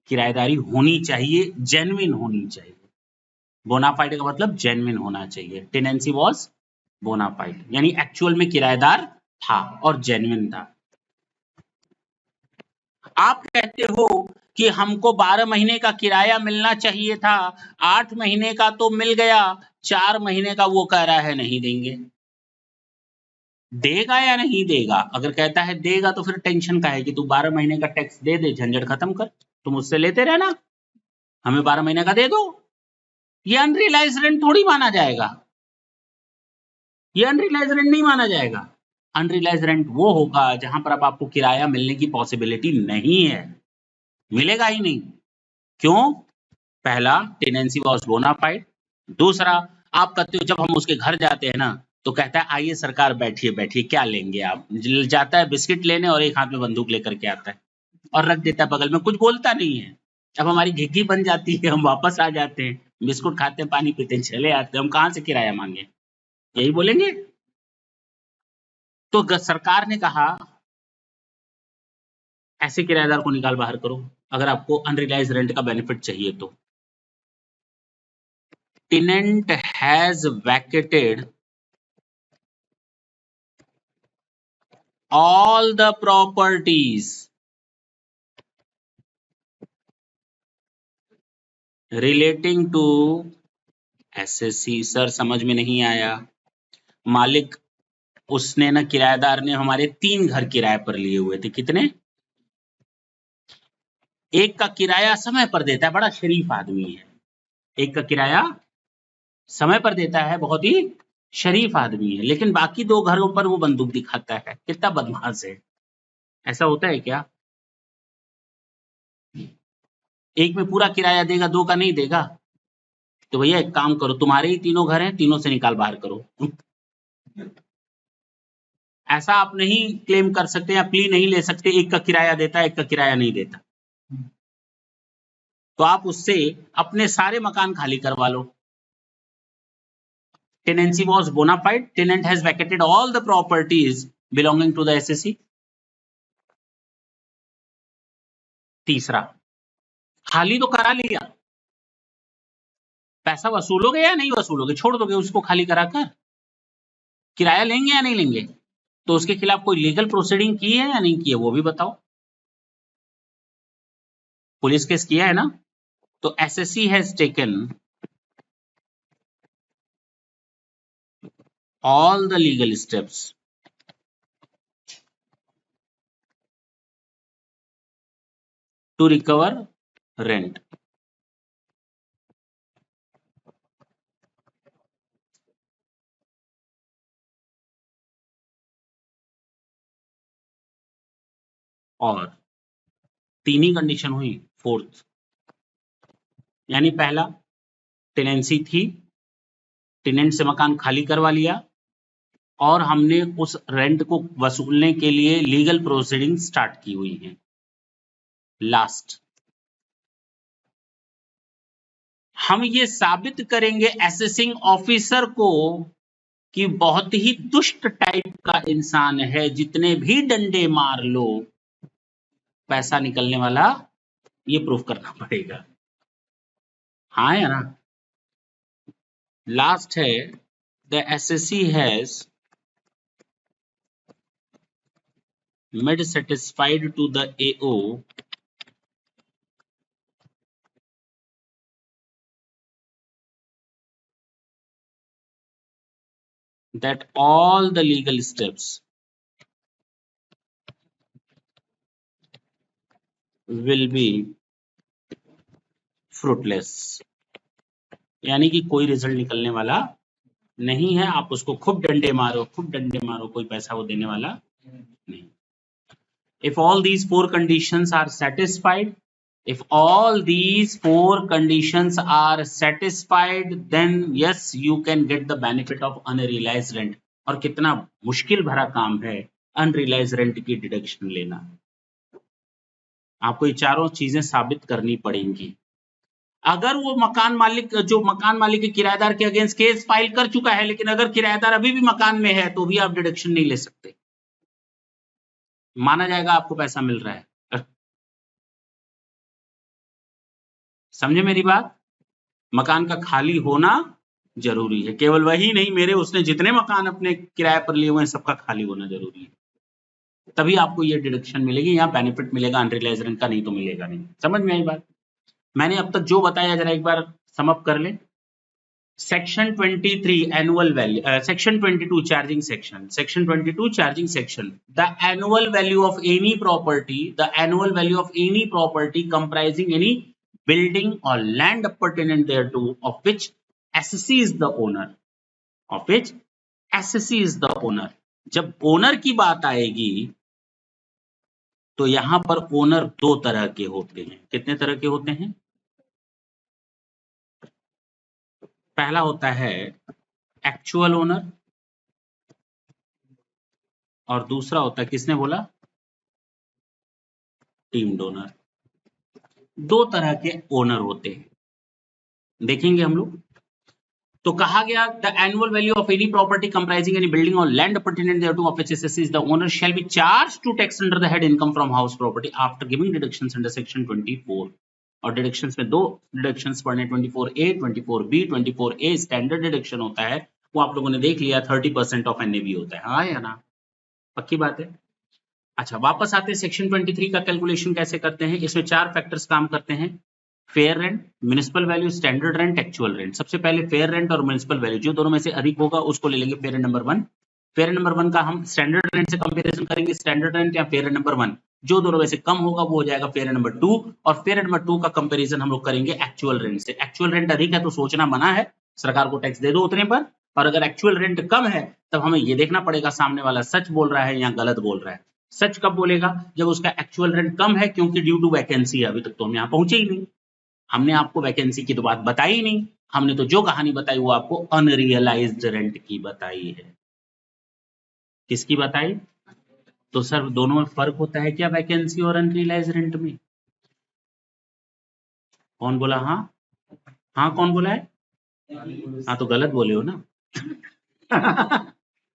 किराएदारी होनी चाहिए, जेन्युइन होनी चाहिए। बोनाफाइड का मतलब जेन्युइन होना चाहिए। टेनेंसी वॉज बोनाफाइड यानी एक्चुअल में किराएदार था और जेन्युइन था। आप कहते हो कि हमको 12 महीने का किराया मिलना चाहिए था, 8 महीने का तो मिल गया, 4 महीने का वो कह रहा है नहीं देंगे। देगा या नहीं देगा? अगर कहता है देगा तो फिर टेंशन का है कि तू 12 महीने का टैक्स दे दे, झंझट खत्म कर, तुम उससे लेते रहना, हमें 12 महीने का दे दो। ये अनरियलाइज रेंट थोड़ी माना जाएगा, ये अनरियलाइज रेंट नहीं माना जाएगा। अनरियलाइज रेंट वो होगा जहां पर अब आपको किराया मिलने की पॉसिबिलिटी नहीं है, मिलेगा ही नहीं। क्यों? पहला, टेनेंसी वॉज बोनाफाइड। दूसरा, आप कहते हो जब हम उसके घर जाते हैं ना तो कहता है आइए सरकार बैठिए बैठिए, क्या लेंगे आप? जाता है बिस्किट लेने और एक हाथ में बंदूक लेकर के आता है और रख देता है बगल में, कुछ बोलता नहीं है। अब हमारी घिघी बन जाती है, हम वापस आ जाते हैं, बिस्कुट खाते हैं, पानी पीते हैं, चले आते हैं। हम कहाँ से किराया मांगे? यही बोलेंगे। तो सरकार ने कहा ऐसे किराएदार को निकाल बाहर करो अगर आपको अनरियलाइज रेंट का बेनिफिट चाहिए तो। Tenant has vacated all the properties relating to SSC. Sir समझ में नहीं आया। मालिक उसने ना, किराएदार ने हमारे 3 घर किराए पर लिए हुए थे। कितने? एक का किराया समय पर देता है, बड़ा शरीफ आदमी है। एक का किराया समय पर देता है, बहुत ही शरीफ आदमी है, लेकिन बाकी 2 घरों पर वो बंदूक दिखाता है। कितना बदमाश है। ऐसा होता है क्या? एक में पूरा किराया देगा, 2 का नहीं देगा। तो भैया एक काम करो, तुम्हारे ही 3 घर हैं, तीनों से निकाल बाहर करो। ऐसा आप नहीं क्लेम कर सकते या प्ली नहीं ले सकते, एक का किराया देता है, एक का किराया नहीं देता। तो आप उससे अपने सारे मकान खाली करवा लो। Tenancy was bonafide, tenant has vacated all the properties belonging to the assessee. तीसरा, खाली तो करा लिया, पैसा वसूलोगे या नहीं वसूलोगे? छोड़ दोगे उसको खाली कराकर? किराया लेंगे या नहीं लेंगे? तो उसके खिलाफ कोई लीगल प्रोसीडिंग की है या नहीं की है, वो भी बताओ। पुलिस केस किया है ना? तो SSC has taken all the legal steps to recover rent. और 3 ही कंडीशन हुई, 4th यानी पहला, टेनेंसी थी, टेनेंट से मकान खाली करवा लिया और हमने उस रेंट को वसूलने के लिए लीगल प्रोसीडिंग स्टार्ट की हुई है। लास्ट, हम ये साबित करेंगे असेसिंग ऑफिसर को कि बहुत ही दुष्ट टाइप का इंसान है, जितने भी डंडे मार लो पैसा निकलने वाला, ये प्रूफ करना पड़ेगा। हाँ या ना? लास्ट है, the assessee has made satisfied to the AO that all the legal steps will be fruitless, यानी कि कोई रिजल्ट निकलने वाला नहीं है। आप उसको खूब डंडे मारो, खूब डंडे मारो, कोई पैसा वो देने वाला नहीं। If all these 4 conditions are satisfied, if all these 4 conditions are satisfied, then yes, you can get the benefit of unrealized rent. और कितना मुश्किल भरा काम है अनरियलाइज रेंट की डिडक्शन लेना। आपको ये चारों चीजें साबित करनी पड़ेंगी। अगर वो मकान मालिक के किराएदार के अगेंस्ट केस फाइल कर चुका है, लेकिन अगर किराएदार अभी भी मकान में है तो भी आप डिडक्शन नहीं ले सकते, माना जाएगा आपको पैसा मिल रहा है। समझे मेरी बात? मकान का खाली होना जरूरी है, केवल वही नहीं, मेरे उसने जितने मकान अपने किराए पर लिए हुए हैं सबका खाली होना जरूरी है, तभी आपको ये डिडक्शन मिलेगी, यहाँ बेनिफिट मिलेगा अनरियलाइज रेंट का, नहीं तो मिलेगा नहीं। समझ में आई बात? मैंने अब तक जो बताया जरा एक बार समअप कर ले। Section 23 annual value, section 22 charging section, section 22 charging section, the annual value of any property, the annual value of any property comprising any building or land pertinent thereto of which assessee is the owner, of which assessee is the owner। जब owner की बात आएगी तो यहां पर owner दो तरह के होते हैं। कितने तरह के होते हैं? पहला होता है एक्चुअल ओनर और दूसरा होता है, किसने बोला? Teemed owner. दो तरह के ओनर होते हैं, देखेंगे हम लोग। तो कहा गया the annual value of any property comprising any building or land pertinent thereto of which assessee is the owner shall be charged to tax under the head income from house property after giving deductions under section 24। और deductions में दो deductions पढ़ने, 24A 24B। 24A standard deduction होता है, वो आप लोगों ने देख लिया, 30% ऑफ एनएवी होता है, हाँ या ना? पक्की बात है। अच्छा, वापस आते हैं सेक्शन 23 का कैलकुलेशन कैसे करते हैं। इसमें चार फैक्टर्स काम करते हैं, fair rent, municipal value, standard rent, actual rent. सबसे पहले फेयर रेंट और म्युनिसिपल वैल्यू, जो दोनों में से अधिक होगा उसको ले लेंगे fair rent number 1। Fair rent number 1 का हम स्टैंडर्ड रेंट से कंपैरिजन करेंगे, स्टैंडर्ड रेंट या फेयर रेंट नंबर 1, जो दोनों में से कम होगा वो हो जाएगा फेयर रेंट नंबर 2। और फेयर रेंट नंबर 2 का कंपैरिजन हम लोग करेंगे एक्चुअल रेंट से। एक्चुअल रेंट अधिक है तो सोचना मना है, सरकार को टैक्स दे दो उतने पर, और अगर एक्चुअल रेंट कम है तब हमें ये देखना पड़ेगा सामने वाला सच बोल रहा है या गलत बोल रहा है। सच कब बोलेगा? जब उसका एक्चुअल रेंट कम है, क्योंकि ड्यू टू वैकेंसी है। अभी तक तो हम यहाँ पहुंचे ही नहीं, हमने आपको वैकेंसी की तो बात बताई ही नहीं, हमने तो जो कहानी बताई वो आपको अनरियलाइज्ड रेंट की बताई है। किसकी बताई? तो सर दोनों में फर्क होता है क्या, वैकेंसी और अनरियलाइज्ड रेंट में? कौन बोला हाँ? हाँ कौन बोला है? हाँ तो गलत बोले हो ना।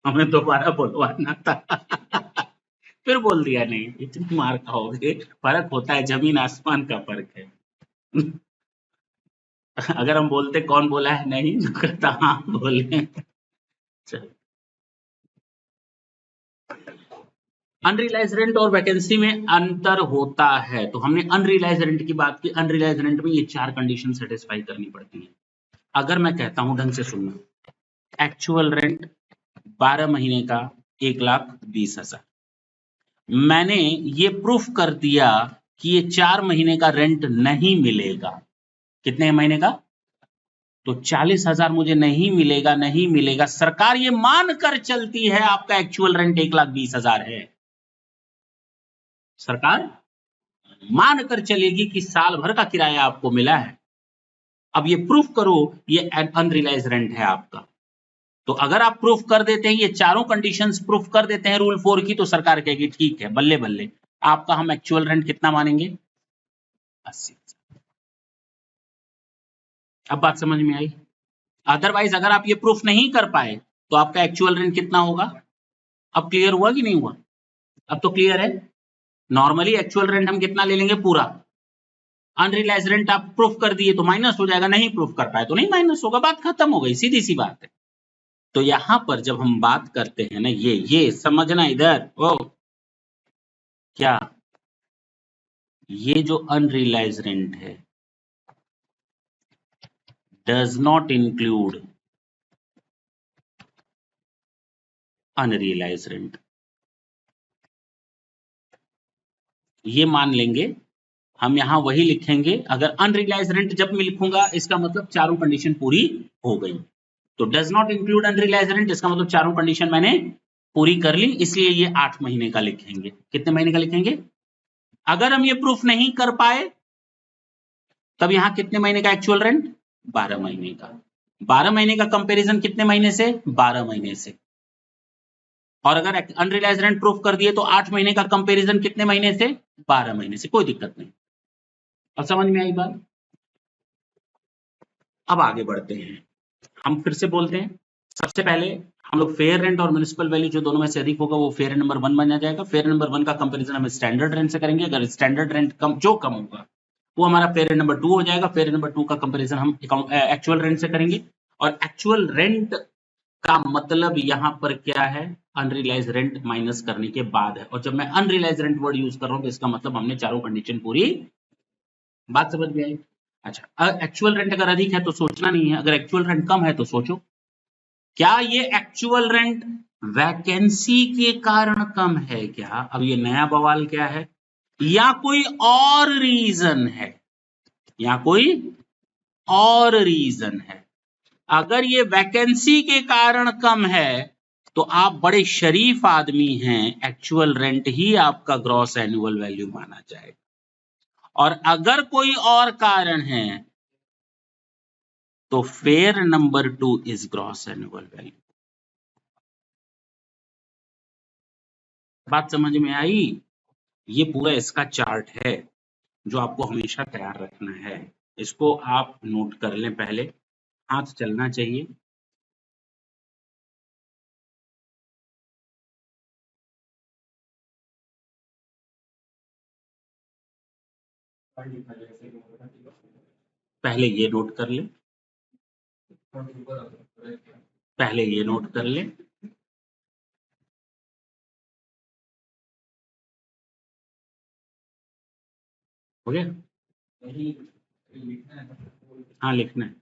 हमें दोबारा बोलवाना था। फिर बोल दिया नहीं, इतनी मार खाओगे। फर्क होता है, जमीन आसमान का फर्क है। अगर हम बोलते कौन बोला है नहीं तो कहता हाँ बोले। चलो, अनरियलाइज रेंट और वैकेंसी में अंतर होता है, तो हमने अनरियलाइज रेंट की बात की। अनरियलाइज रेंट में ये चार कंडीशन सेटिस्फाई करनी पड़ती है। अगर मैं कहता हूं, ढंग से सुनना, एक्चुअल रेंट 12 महीने का 1,20,000, मैंने ये प्रूफ कर दिया कि ये 4 महीने का रेंट नहीं मिलेगा। कितने महीने का? तो 40,000 मुझे नहीं मिलेगा, नहीं मिलेगा। सरकार ये मान कर चलती है आपका एक्चुअल रेंट 1,20,000 है। सरकार मान कर चलेगी कि साल भर का किराया आपको मिला है। अब ये प्रूफ करो ये अनरियलाइज रेंट है आपका। तो अगर आप प्रूफ कर देते हैं, ये चारों कंडीशंस प्रूफ कर देते हैं रूल 4 की, तो सरकार कहेगी ठीक है, बल्ले बल्ले, आपका हम एक्चुअल रेंट कितना मानेंगे? 80। अब बात समझ में आई? अदरवाइज अगर आप ये प्रूफ नहीं कर पाए तो आपका एक्चुअल रेंट कितना होगा? अब क्लियर हुआ कि नहीं हुआ? अब तो क्लियर है। नॉर्मली एक्चुअल रेंट हम कितना ले लेंगे? पूरा। अनरियलाइज रेंट आप प्रूफ कर दिए तो माइनस हो जाएगा, नहीं प्रूफ कर पाए तो नहीं माइनस होगा, बात खत्म हो गई, सीधी सी बात है। तो यहां पर जब हम बात करते हैं ना, ये समझना इधर, ओ क्या ये जो अनरियलाइज रेंट है does not include unrealise rent. ये मान लेंगे हम, यहां वही लिखेंगे। अगर अनरियलाइज रेंट जब मैं लिखूंगा इसका मतलब चारों कंडीशन पूरी हो गई। तो does not include unrealise rent, इसका मतलब चारों कंडीशन मैंने पूरी कर ली, इसलिए ये 8 महीने का लिखेंगे। कितने महीने का लिखेंगे? अगर हम ये प्रूफ नहीं कर पाए तब यहां कितने महीने का एक्चुअल रेंट? 12 महीने का। 12 महीने का कंपैरिजन कितने महीने से? 12 महीने से। और अगर अनरियलाइज रेंट प्रूफ कर दिए तो 8 महीने का कंपैरिजन कितने महीने से? 12 महीने से, कोई दिक्कत नहीं। अब समझ में आई बात? अब आगे बढ़ते हैं, हम फिर से बोलते हैं। सबसे पहले हम लोग फेयर रेंट और म्युनिसिपल वैल्यू जो दोनों में से अधिक होगा वो फेयर नंबर 1 बन जाएगा। फेयर नंबर 1 का कंपैरिजन हम स्टैंडर्ड रेंट से करेंगे। अगर स्टैंडर्ड रेंट कम होगा वो हमारा फेयर नंबर 2 हो जाएगा। फेयर नंबर 2 का कंपैरिजन हम एक्चुअल रेंट से करेंगे। और एक्चुअल रेंट का मतलब यहाँ पर क्या है? अनरियलाइज रेंट माइनस करने के बाद है। और जब मैं अनरियलाइज रेंट वर्ड यूज कर रहा हूँ तो इसका मतलब हमने चारों कंडीशन पूरी। बात समझ में आई? अच्छा, एक्चुअल रेंट अगर अधिक है तो सोचना नहीं है, अगर एक्चुअल रेंट कम है तो सोचो। क्या ये एक्चुअल रेंट वैकेंसी के कारण कम है क्या? अब ये नया बवाल क्या है? या कोई और रीजन है? या कोई और रीजन है? अगर ये वैकेंसी के कारण कम है तो आप बड़े शरीफ आदमी हैं, एक्चुअल रेंट ही आपका ग्रॉस एनुअल वैल्यू माना जाएगा। और अगर कोई और कारण है तो fair number 2 is gross annual value. बात समझ में आई? ये पूरा इसका चार्ट है जो आपको हमेशा तैयार रखना है। इसको आप नोट कर लें, पहले हाथ चलना चाहिए। पहले ये नोट कर लें, पहले ये नोट कर लें। हो गया? हाँ, लिखना है।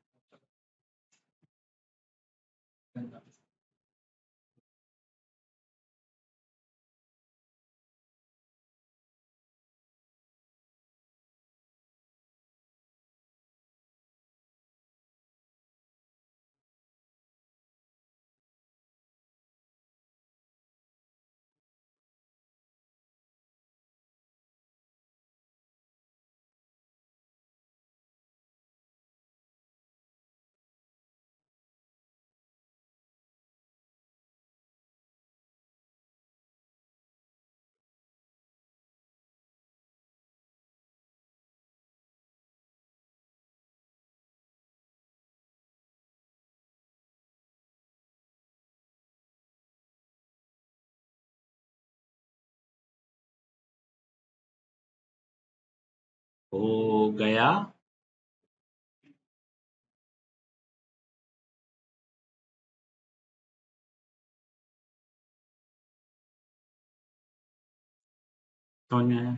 हो गया? समझ में आया?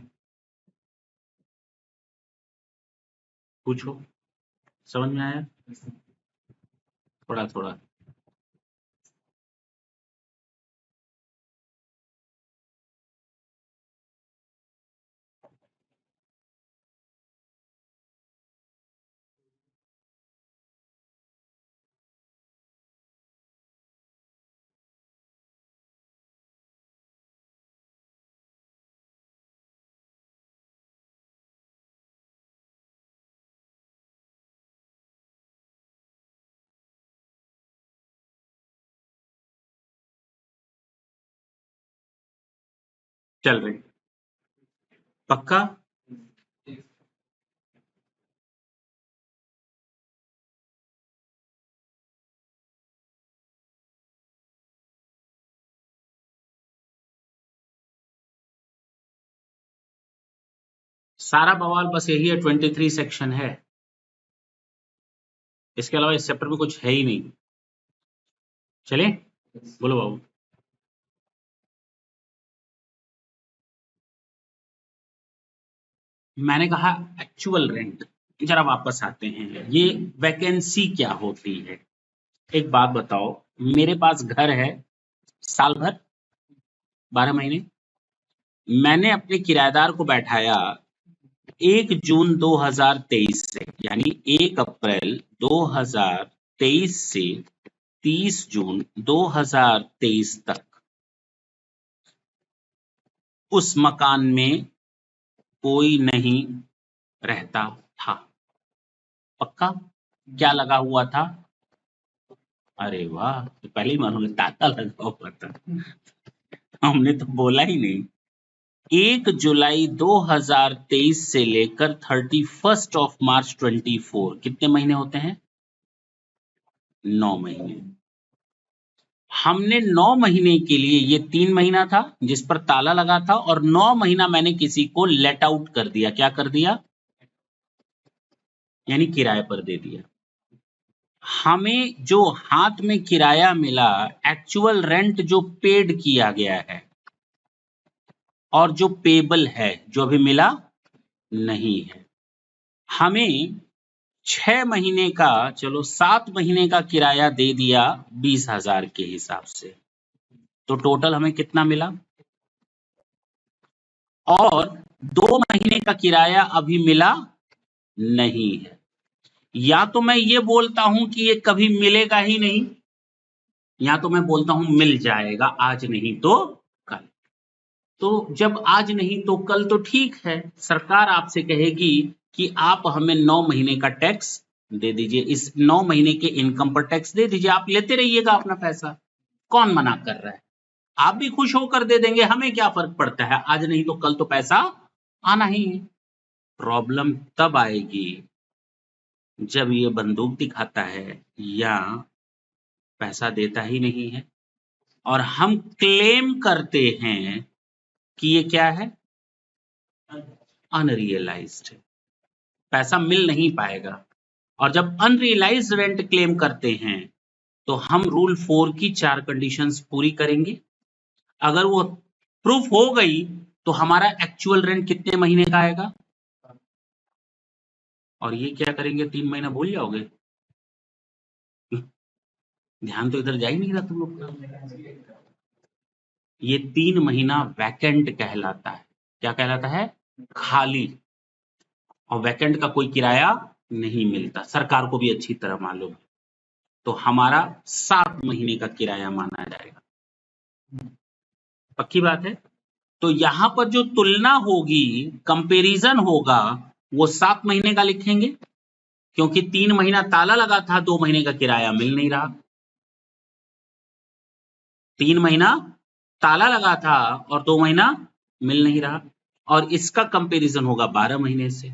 पूछो। समझ में आया? थोड़ा थोड़ा। चल रही? पक्का? सारा बवाल बस यही है, 23 सेक्शन है। इसके अलावा इस चैप्टर में कुछ है ही नहीं। चले? बोलो बाबू। मैंने कहा एक्चुअल रेंट। जरा वापस आते हैं, ये वैकेंसी क्या होती है? एक बात बताओ, मेरे पास घर है साल भर, 12 महीने। मैंने अपने किराएदार को बैठाया 1 जून 2023 से, यानी 1 अप्रैल 2023 से 30 जून 2023 तक उस मकान में कोई नहीं रहता था। पक्का? क्या लगा हुआ था? अरे वाह, तो पहले ही मालूम है, ताला लगा हुआ था। हमने तो बोला ही नहीं। 1 जुलाई 2023 से लेकर 31 ऑफ मार्च 24 कितने महीने होते हैं? 9 महीने। हमने 9 महीने के लिए, ये 3 महीना था जिस पर ताला लगा था, और 9 महीना मैंने किसी को लेट आउट कर दिया। क्या कर दिया? यानी किराए पर दे दिया। हमें जो हाथ में किराया मिला, एक्चुअल रेंट जो पेड किया गया है और जो पेबल है, जो अभी मिला नहीं है। हमें 6 महीने का, चलो 7 महीने का किराया दे दिया 20,000 के हिसाब से, तो टोटल हमें कितना मिला? और 2 महीने का किराया अभी मिला नहीं है। या तो मैं ये बोलता हूं कि ये कभी मिलेगा ही नहीं, या तो मैं बोलता हूं मिल जाएगा, आज नहीं तो कल। तो जब आज नहीं तो कल तो ठीक है, सरकार आपसे कहेगी कि आप हमें 9 महीने का टैक्स दे दीजिए, इस 9 महीने के इनकम पर टैक्स दे दीजिए, आप लेते रहिएगा अपना पैसा। कौन मना कर रहा है? आप भी खुश होकर दे देंगे, हमें क्या फर्क पड़ता है, आज नहीं तो कल तो पैसा आना ही है। प्रॉब्लम तब आएगी जब ये बंदूक दिखाता है या पैसा देता ही नहीं है, और हम क्लेम करते हैं कि ये क्या है, अनरियलाइज्ड है, पैसा मिल नहीं पाएगा। और जब अनरियलाइज्ड रेंट क्लेम करते हैं तो हम रूल 4 की 4 कंडीशंस पूरी करेंगे। अगर वो प्रूफ हो गई तो हमारा एक्चुअल रेंट कितने महीने का आएगा, और ये क्या करेंगे, 3 महीना भूल जाओगे? ध्यान तो इधर जा ही नहीं रहा तुम लोग का। ये 3 महीना वैकेंट कहलाता है। क्या कहलाता है? खाली। और वैकेंट का कोई किराया नहीं मिलता, सरकार को भी अच्छी तरह मालूम है। तो हमारा 7 महीने का किराया माना जाएगा। पक्की बात है? तो यहां पर जो तुलना होगी, कंपैरिजन होगा, वो 7 महीने का लिखेंगे, क्योंकि 3 महीना ताला लगा था, 2 महीने का किराया मिल नहीं रहा। 3 महीना ताला लगा था और 2 महीना मिल नहीं रहा, और इसका कंपैरिजन होगा 12 महीने से।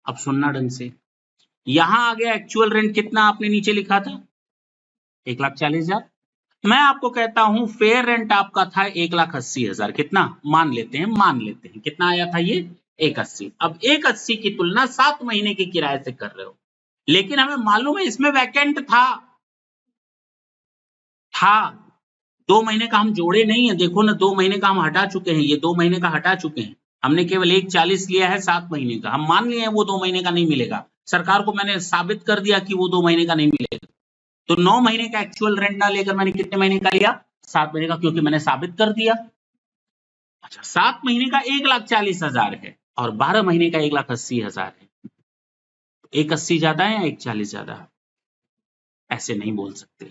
अब सुनना ढंग से, यहां आ गया एक्चुअल रेंट कितना आपने नीचे लिखा था, 1,40,000। मैं आपको कहता हूं फेयर रेंट आपका था 1,80,000। कितना मान लेते हैं कितना आया था ये, 1,80। अब 1,80 की तुलना 7 महीने के किराए से कर रहे हो, लेकिन हमें मालूम है इसमें वैकेंट था 2 महीने का हम जोड़े नहीं है। देखो ना, 2 महीने का हम हटा चुके हैं, ये 2 महीने का हटा चुके हैं। हमने केवल 1,40 लिया है 7 महीने का। हम मान लिए हैं वो 2 महीने का नहीं मिलेगा, सरकार को मैंने साबित कर दिया कि वो 2 महीने का नहीं मिलेगा। तो 9 महीने का एक्चुअल रेंट ना लेकर मैंने कितने महीने का लिया, 7 महीने का, क्योंकि मैंने साबित कर दिया। अच्छा, 7 महीने का 1,40,000 है और 12 महीने का 1,80,000 है। 1,80 ज्यादा है या 1,40 ज्यादा है? ऐसे नहीं बोल सकते।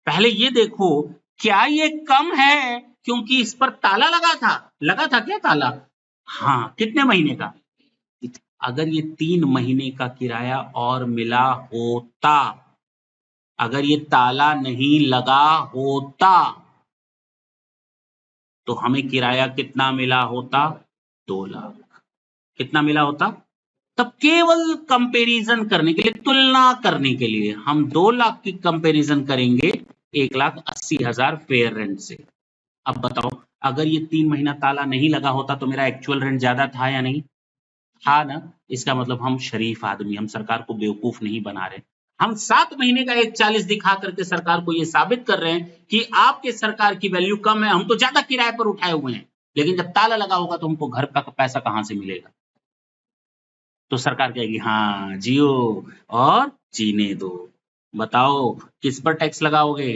पहले ये देखो, क्या ये कम है क्योंकि इस पर ताला लगा था क्या ताला? हाँ, कितने महीने का? अगर ये 3 महीने का किराया और मिला होता, अगर ये ताला नहीं लगा होता, तो हमें किराया कितना मिला होता, 2 लाख। कितना मिला होता? तब केवल कंपैरिजन करने के लिए, तुलना करने के लिए हम 2 लाख की कंपैरिजन करेंगे 1,80,000 फेयर रेंट से। अब बताओ, अगर ये 3 महीना ताला नहीं लगा होता तो मेरा एक्चुअल रेंट ज्यादा था या नहीं था ना? इसका मतलब हम शरीफ आदमी, हम सरकार को बेवकूफ नहीं बना रहे। हम 7 महीने का 1,40 दिखा करके सरकार को ये साबित कर रहे हैं कि आपके सरकार की वैल्यू कम है, हम तो ज्यादा किराए पर उठाए हुए हैं, लेकिन जब ताला लगा होगा तो हमको घर का पैसा कहां से मिलेगा? तो सरकार कहेगी हाँ जियो और जीने दो। बताओ किस पर टैक्स लगाओगे?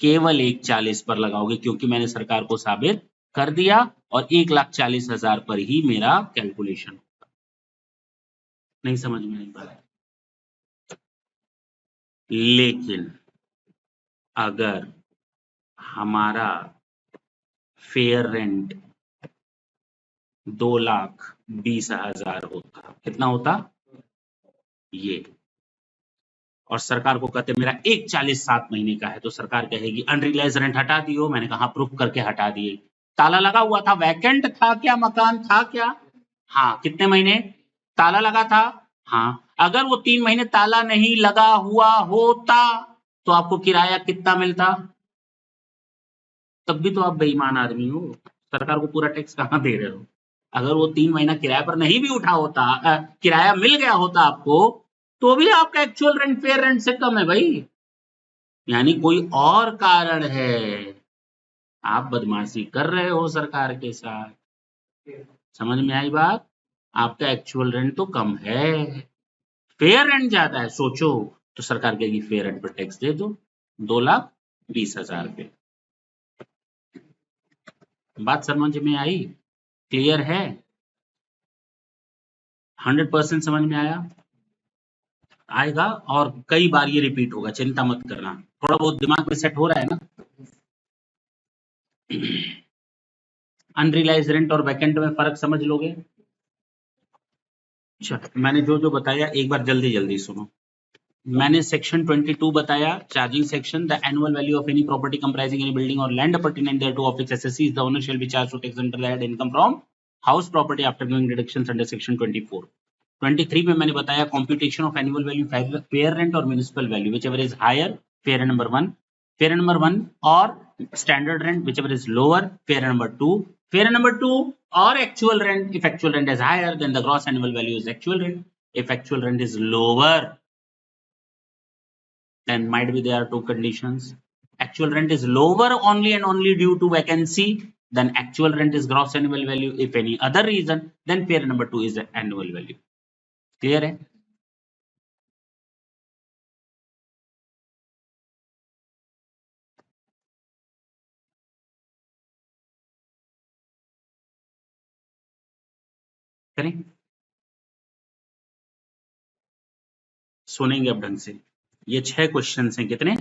केवल 1,40 पर लगाओगे, क्योंकि मैंने सरकार को साबित कर दिया, और 1,40,000 पर ही मेरा कैलकुलेशन। नहीं समझ में आई बात? लेकिन अगर हमारा फेयर रेंट 2,20,000 होता, कितना होता ये, और सरकार को कहते मेरा 140 7 महीने का है, तो सरकार कहेगी अनरियलाइज रेंट हटा दियो। मैंने कहा प्रूफ करके हटा दिए। ताला लगा हुआ था, वैकेंट था क्या, मकान था क्या? हाँ। कितने महीने ताला लगा था? हाँ। अगर वो 3 महीने ताला नहीं लगा हुआ होता तो आपको किराया कितना मिलता? तब भी तो आप बेईमान आदमी हो, सरकार को पूरा टैक्स कहाँ दे रहे हो? अगर वो 3 महीना किराया पर नहीं भी उठा होता, किराया मिल गया होता आपको, तो भी आपका एक्चुअल रेंट फेयर रेंट से कम है भाई। यानी कोई और कारण है, आप बदमाशी कर रहे हो सरकार के साथ। समझ में आई बात? आपका एक्चुअल रेंट तो कम है, फेयर रेंट ज्यादा है। सोचो तो सरकार कहेगी फेयर रेंट पर टैक्स दे दो 2,20,000 पे। बात समझ में आई? क्लियर है? 100% समझ में आया? आएगा और कई बार ये रिपीट होगा, चिंता मत करना, थोड़ा बहुत दिमाग में सेट हो रहा है ना। अनरियलाइज रेंट और वैकेंट में फर्क समझ लोगे? अच्छा, मैंने जो जो बताया एक बार जल्दी जल्दी सुनो। मैंने सेक्शन 22 बताया, charging section. The annual value of any property comprising any building or land pertinent thereto of which assessee is the owner shall be charged to tax under the head income from house property after giving deductions under section 24। 23 में मैंने बताया computation of annual value, fair rent और municipal value, whichever is higher fair number 1, fair number 1 और standard rent which ever is lower fair number 2, fair number 2 or actual rent. If actual rent is higher, then the gross annual value is actual rent. If actual rent is lower, then might be there are two conditions. Actual rent is lower only and only due to vacancy, then actual rent is gross annual value. If any other reason, then pair number 2 is the annual value. Clear है? करें? सुनेंगे अब ढंग से। ये 6 question हैं। कितने?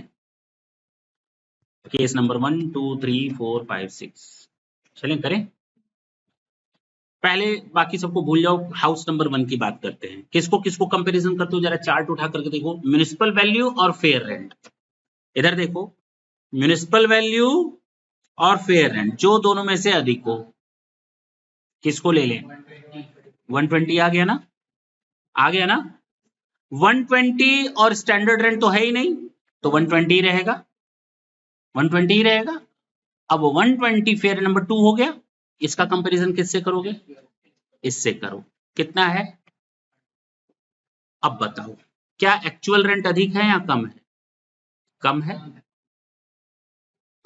Case number 1 2 3 4 5 6। चलें करें? पहले बाकी सबको भूल जाओ, हाउस नंबर 1 की बात करते हैं। किसको किसको कंपैरिजन करते हो, जरा चार्ट उठा करके देखो। म्युनिसिपल वैल्यू और फेयर रेंट। इधर देखो, म्युनिसिपल वैल्यू और फेयर रेंट, जो दोनों में से अधिक हो, किसको ले लें? 120 आ गया ना? आ गया ना? 120 और स्टैंडर्ड रेंट तो है ही नहीं, तो 120 ही रहेगा, 120 ही रहेगा। अब 120 फेयर नंबर 2 हो गया। इसका कंपैरिजन किससे करोगे? इससे करो। कितना है? अब बताओ, क्या एक्चुअल रेंट अधिक है या कम है? कम है।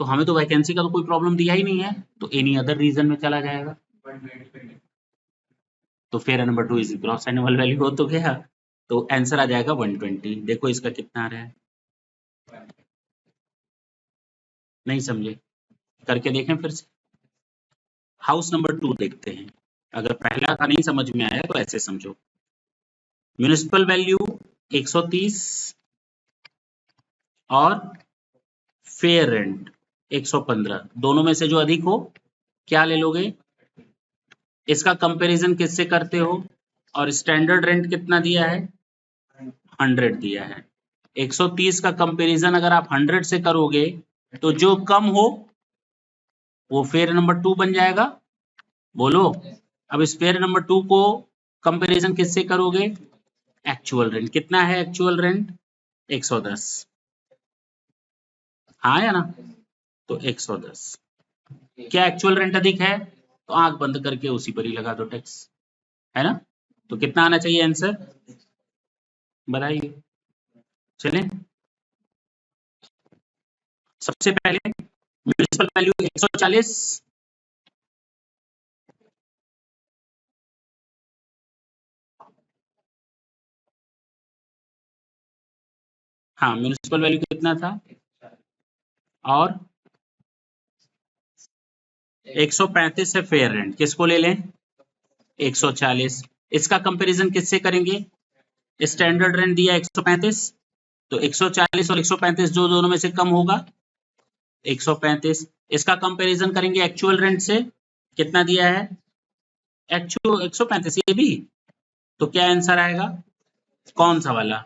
तो हमें तो वैकेंसी का तो कोई प्रॉब्लम दिया ही नहीं है, तो एनी अदर रीजन में चला जाएगा। तो fair number 2 is gross annual value हो तो गया, तो आंसर आ जाएगा 120। देखो इसका कितना आ रहा है, नहीं समझे? करके देखें फिर से। हाउस नंबर 2 देखते हैं। अगर पहला का नहीं समझ में आया तो ऐसे समझो। म्युनिसिपल वैल्यू 130 और फेयर रेंट 115, दोनों में से जो अधिक हो क्या ले लोगे? इसका कंपैरिजन किससे करते हो? और स्टैंडर्ड रेंट कितना दिया है? 100 दिया है। 130 का कंपैरिजन अगर आप 100 से करोगे तो जो कम हो वो फेयर नंबर 2 बन जाएगा। बोलो, अब इस फेयर नंबर 2 को कंपैरिजन किससे करोगे? Actual rent. कितना है एक्चुअल रेंट? 110। हाँ या ना? तो 110। क्या एक्चुअल रेंट अधिक है? तो आंख बंद करके उसी पर ही लगा दो टैक्स, है ना? तो कितना आना चाहिए आंसर? बताइए। चलें, सबसे पहले म्युनिसिपल वैल्यू 140, हाँ म्युनिसिपल वैल्यू कितना था? और 135 है फेयर रेंट। किसको ले लें? 140। इसका कंपैरिजन किससे करेंगे? स्टैंडर्ड रेंट दिया 135, तो 140 और 135 जो दोनों में से कम होगा 135। इसका कंपैरिजन करेंगे एक्चुअल रेंट से। कितना दिया है? एक्चुअल 135 ये भी। तो क्या आंसर आएगा? कौन सा वाला?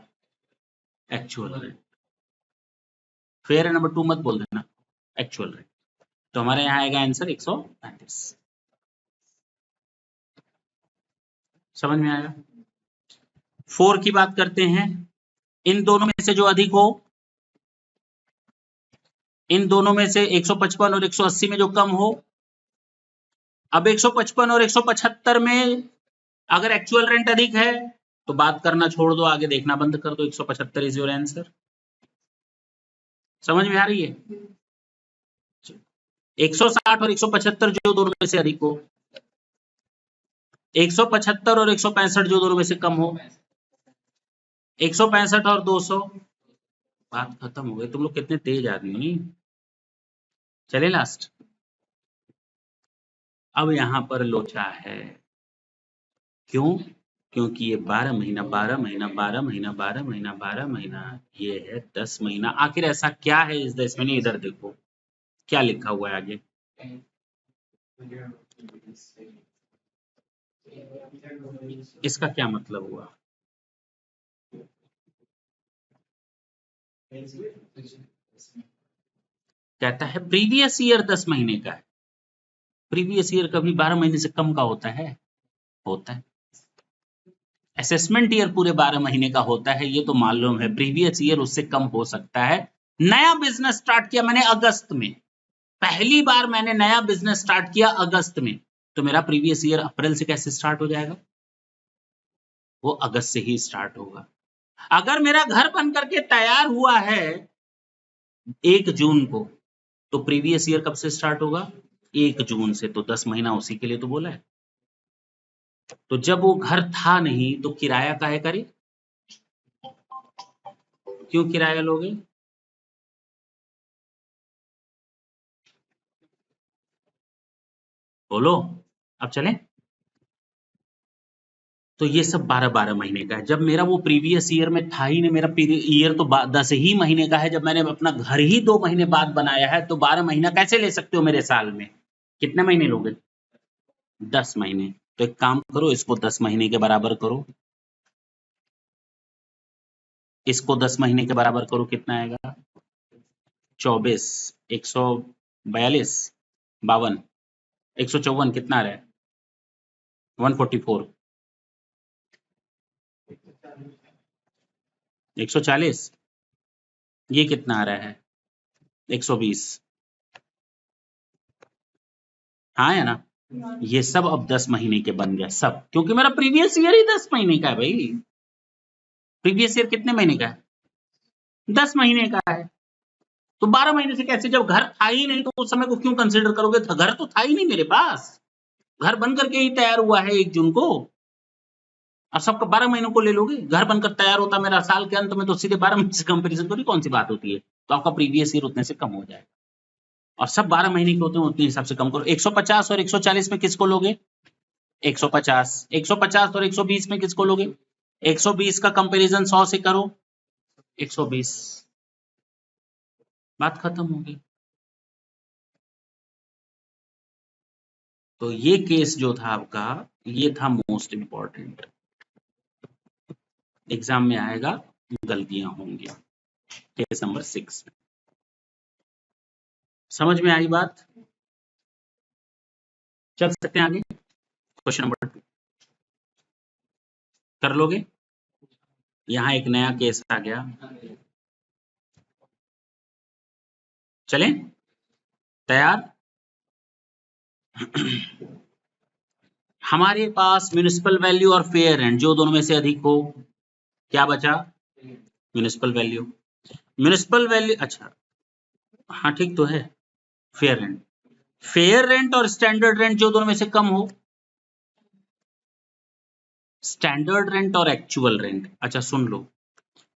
Actual rent. फेयर है नंबर 2 मत बोल देना, एक्चुअल रेंट। तो हमारे यहाँ आएगा आंसर 135। समझ में आएगा? 4 की बात करते हैं, इन दोनों में से जो अधिक हो, इन दोनों में से 155 और 180 में जो कम हो। अब 155 और 175 में अगर एक्चुअल रेंट अधिक है तो बात करना छोड़ दो, आगे देखना बंद कर दो। 175 इज योर आंसर। समझ में आ रही है? 160 और 175 जो दोनों में से अधिक हो, 175 और 165 जो दोनों में से कम हो, 165 और 200। बात खत्म हो गई। तुम लोग कितने तेज आदमी। चले लास्ट। अब यहां पर लोचा है। क्यों? क्योंकि ये 12 महीना 12 महीना 12 महीना 12 महीना 12 महीना, ये है 10 महीना। आखिर ऐसा क्या है इस 10 महीने? इधर देखो क्या लिखा हुआ है आगे। इसका क्या मतलब हुआ? कहता है प्रीवियस ईयर 10 महीने का है। प्रीवियस ईयर कभी 12 महीने से कम का होता है? होता है। असेसमेंट ईयर पूरे 12 महीने का होता है, ये तो मालूम है। प्रीवियस ईयर उससे कम हो सकता है। नया बिजनेस स्टार्ट किया मैंने अगस्त में, पहली बार मैंने नया बिजनेस स्टार्ट किया अगस्त में, तो मेरा प्रीवियस ईयर अप्रैल से कैसे स्टार्ट हो जाएगा? वो अगस्त से ही स्टार्ट होगा। अगर मेरा घर बन करके तैयार हुआ है 1 जून को, तो प्रीवियस ईयर कब से स्टार्ट होगा? 1 जून से। तो 10 महीना उसी के लिए तो बोला है। तो जब वो घर था नहीं तो किराया काहे करे? क्यों किराया लोगे? बोलो। अब चलें। तो ये सब 12-12 महीने का है। जब मेरा वो प्रीवियस ईयर में था ही नहीं, मेरा ईयर तो 10 ही महीने का है। जब मैंने अपना घर ही 2 महीने बाद बनाया है, तो 12 महीना कैसे ले सकते हो मेरे साल में? कितने महीने लोगे? 10 महीने। तो एक काम करो, इसको 10 महीने के बराबर करो, इसको 10 महीने के बराबर करो। कितना आएगा? 24, 142, 52, 154। कितना आ रहा है? 144, 140। ये कितना आ रहा है? 120। हाँ है ना? ये सब अब 10 महीने के बन गए सब, क्योंकि मेरा प्रीवियस ईयर ही 10 महीने का है भाई। प्रीवियस ईयर कितने महीने का है? 10 महीने का है। तो 12 महीने से कैसे? जब घर था ही नहीं तो उस समय को क्यों कंसिडर करोगे? घर तो था ही नहीं मेरे पास, घर बन करके ही तैयार हुआ है 1 जून को। अब सबका 12 महीनों को ले लोगे? घर बनकर तैयार होता मेरा साल के अंत में, तो सीधे 12 महीने से कंपेरिजन करी कौन सी बात होती है? तो आपका प्रीवियस ईयर उतने से कम हो जाएगा। और सब 12 महीने के होते हैं, उतने हिसाब से कम करो। 150 और 140 में किसको लोगे? 150। 150 और 120 में किसको लोगे? 120 का कंपैरिजन 100 से करो, 120। बात खत्म हो गई। तो ये केस जो था आपका, ये था मोस्ट इंपॉर्टेंट। एग्जाम में आएगा, गलतियां होंगी। केस नंबर 6 में। समझ में आई बात? चल सकते हैं आगे। क्वेश्चन नंबर 2 कर लोगे? यहां एक नया केस आ गया। चलें? तैयार? हमारे पास म्युनिसिपल वैल्यू और फेयर रेंट जो दोनों में से अधिक हो, क्या बचा? Municipal value. म्युनिसिपल वैल्यू, अच्छा हाँ ठीक तो है। फेयर रेंट, फेयर रेंट और स्टैंडर्ड रेंट जो दोनों में से कम हो। स्टैंडर्ड रेंट और एक्चुअल रेंट। अच्छा सुन लो,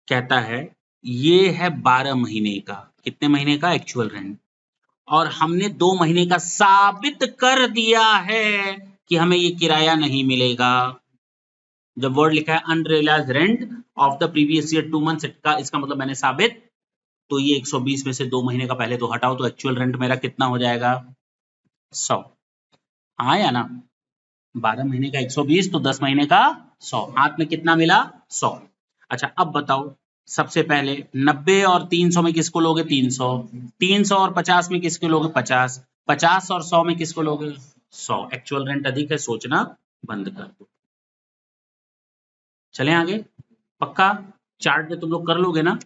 कहता है ये है 12 महीने का। कितने महीने का? Actual rent. और हमने 2 महीने का साबित कर दिया है कि हमें ये किराया नहीं मिलेगा। जब वर्ड लिखा है unrealised rent of the previous year 2 months का, इसका मतलब मैंने साबित। तो ये 120 में से 2 महीने का पहले तो हटाओ, तो एक्चुअल रेंट मेरा कितना हो जाएगा? 100। हाँ या ना? 12 महीने का 120, तो 10 महीने का 100। हाथ में कितना मिला? 100। अच्छा अब बताओ, सबसे पहले 90 और 300 में किसको लोगे? 300। 300 और 50 में किसको लोगे? 50। 50 और 100 में किसको लोगे? 100। एक्चुअल रेंट अधिक है, सोचना बंद कर दो। चलें आगे। पक्का चार्ट में तुम लोग कर लोगे ना?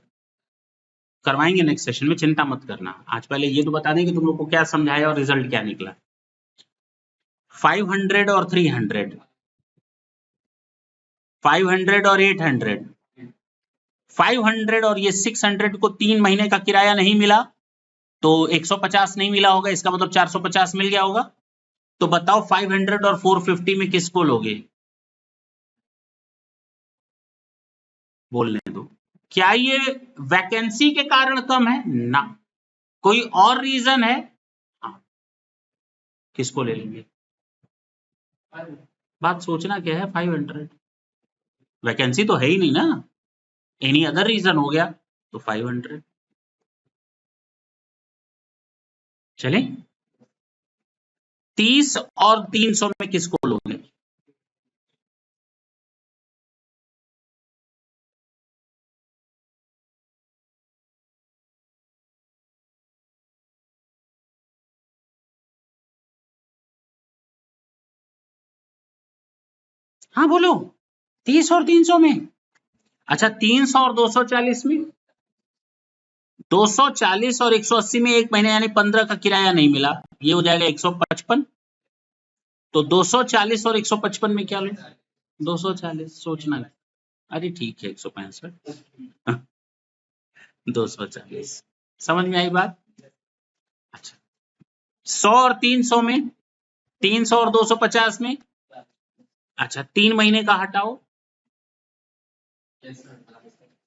करवाएंगे नेक्स्ट सेशन में, चिंता मत करना। आज पहले ये तो बता दें कि तुम लोग को क्या समझाया और रिजल्ट क्या निकला। 500 और 300, 500 और 800, 500 और ये 600 को 3 महीने का किराया नहीं मिला तो 150 नहीं मिला होगा, इसका मतलब 450 मिल गया होगा। तो बताओ 500 और 450 में किसको लोगे? बोलने दो। क्या ये वैकेंसी के कारण कम है? ना। कोई और रीजन है? हाँ। किसको ले लेंगे? बात सोचना क्या है? 500 वैकेंसी तो है ही नहीं ना, एनी अदर रीजन हो गया तो 500। चले 30 और 300 में किसको लोगे? हाँ बोलो। 30 और 300 में। अच्छा 300 और 240 में। 240 और 180 में एक महीने यानी 15 का किराया नहीं मिला, ये हो जाएगा 155। तो 240 और 155 में क्या लो? 240। सोचना। अरे ठीक है 165। 240। समझ में आई बात? अच्छा 100 और 300 में, 300 और 250 में। अच्छा 3 महीने का हटाओ,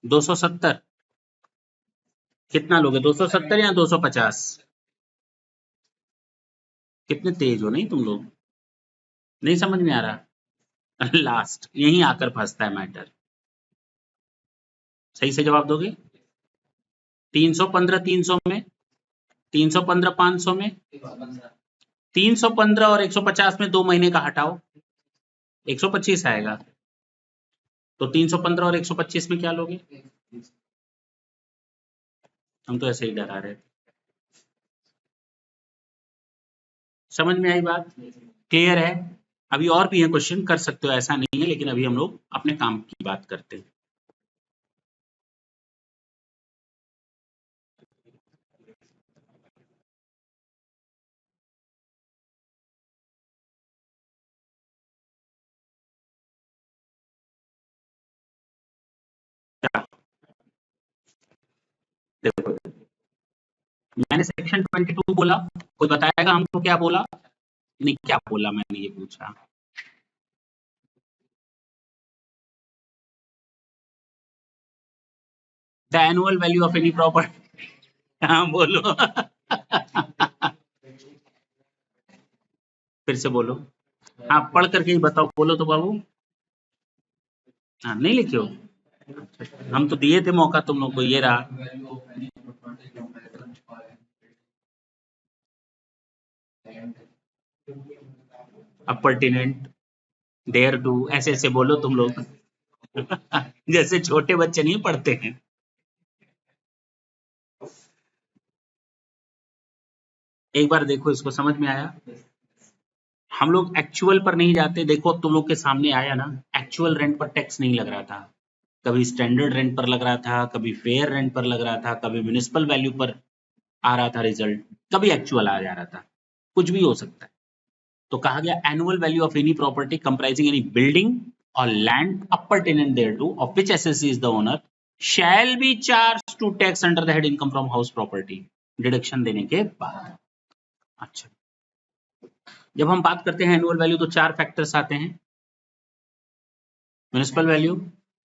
270। कितना लोगे? 270 या 250? कितने तेज हो नहीं तुम लोग, नहीं समझ में आ रहा। लास्ट यहीं आकर फंसता है मैटर। सही से जवाब दोगे? 315 300 में, 315 500 में, 315 और 150 में 2 महीने का हटाओ, 125 आएगा। तो 315 और 125 में क्या लोगे? हम तो ऐसे ही डरा रहे थे। समझ में आई बात? क्लियर है? अभी और भी है क्वेश्चन, कर सकते हो, ऐसा नहीं है, लेकिन अभी हम लोग अपने काम की बात करते हैं। देखो मैंने सेक्शन 22 बोला, कोई बताएगा हमको क्या बोला? नहीं क्या बोला मैंने ये पूछा। The annual value of any property. हाँ बोलो। फिर से बोलो। आप पढ़ करके ही बताओ, बोलो तो बाबू। हाँ नहीं लिखे हो? हम तो दिए थे मौका तुम लोग को, ये रहा। अपरटिनेंट, डेयर टू, ऐसे ऐसे बोलो तुम लोग। जैसे छोटे बच्चे नहीं पढ़ते हैं। एक बार देखो इसको, समझ में आया? हम लोग एक्चुअल पर नहीं जाते। देखो तुम लोग के सामने आया ना, एक्चुअल रेंट पर टैक्स नहीं लग रहा था, कभी स्टैंडर्ड रेंट पर लग रहा था, कभी फेयर रेंट पर लग रहा था, कभी म्युनिसिपल वैल्यू पर आ रहा था रिजल्ट, कभी एक्चुअल आ जा रहा था, कुछ भी हो सकता है। तो कहा गया annual value of any property comprising any building or land appurtenant thereto of which assessee is the owner shall be charge to tax under the head income from house property, deduction देने के बाद। अच्छा जब हम बात करते हैं annual value तो 4 फैक्टर्स आते हैं, म्युनिसिपल वैल्यू,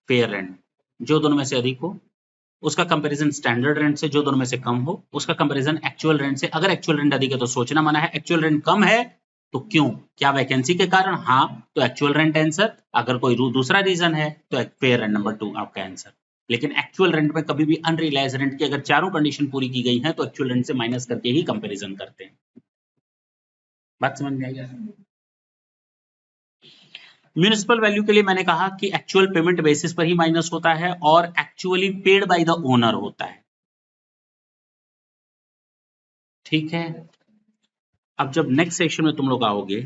फेयर रेंट जो दोनों में से अधिक हो, उसका कंपैरिजन स्टैंडर्ड रेंट से जो दोनों में से कम हो, उसका कंपैरिजन एक्चुअल रेंट से। अगर एक्चुअल रेंट अधिक है तो सोचना मना है, एक्चुअल रेंट कम है तो क्यों? क्या वैकेंसी के कारण? हाँ तो एक्चुअल रेंट आंसर। अगर कोई दूसरा रीजन है तो फेयर रेंट नंबर 2 आपका आंसर। लेकिन एक्चुअल रेंट में कभी भी अनरियलाइज रेंट की अगर चारों कंडीशन पूरी की गई है तो एक्चुअल रेंट से माइनस करके ही कंपैरिजन करते हैं। बात समझ में आई? म्यूनिसिपल वैल्यू के लिए मैंने कहा कि एक्चुअल पेमेंट बेसिस पर ही माइनस होता है और actually paid by the owner होता है। ठीक है, अब जब नेक्स्ट सेक्शन में तुम लोग आओगे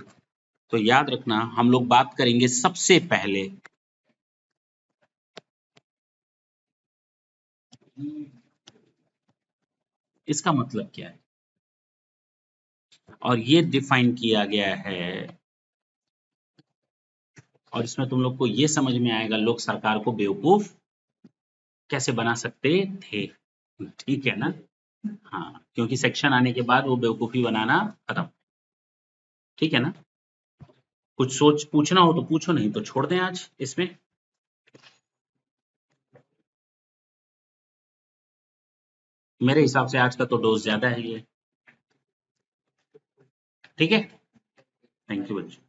तो याद रखना हम लोग बात करेंगे सबसे पहले इसका मतलब क्या है, और ये डिफाइन किया गया है, और इसमें तुम लोग को ये समझ में आएगा लोग सरकार को बेवकूफ कैसे बना सकते थे। ठीक है ना? हाँ, क्योंकि सेक्शन आने के बाद वो बेवकूफी बनाना खत्म। ठीक है ना? कुछ सोच पूछना हो तो पूछो, नहीं तो छोड़ दें आज इसमें। मेरे हिसाब से आज का तो डोज ज्यादा है ये। ठीक है, थैंक यू बच्चों।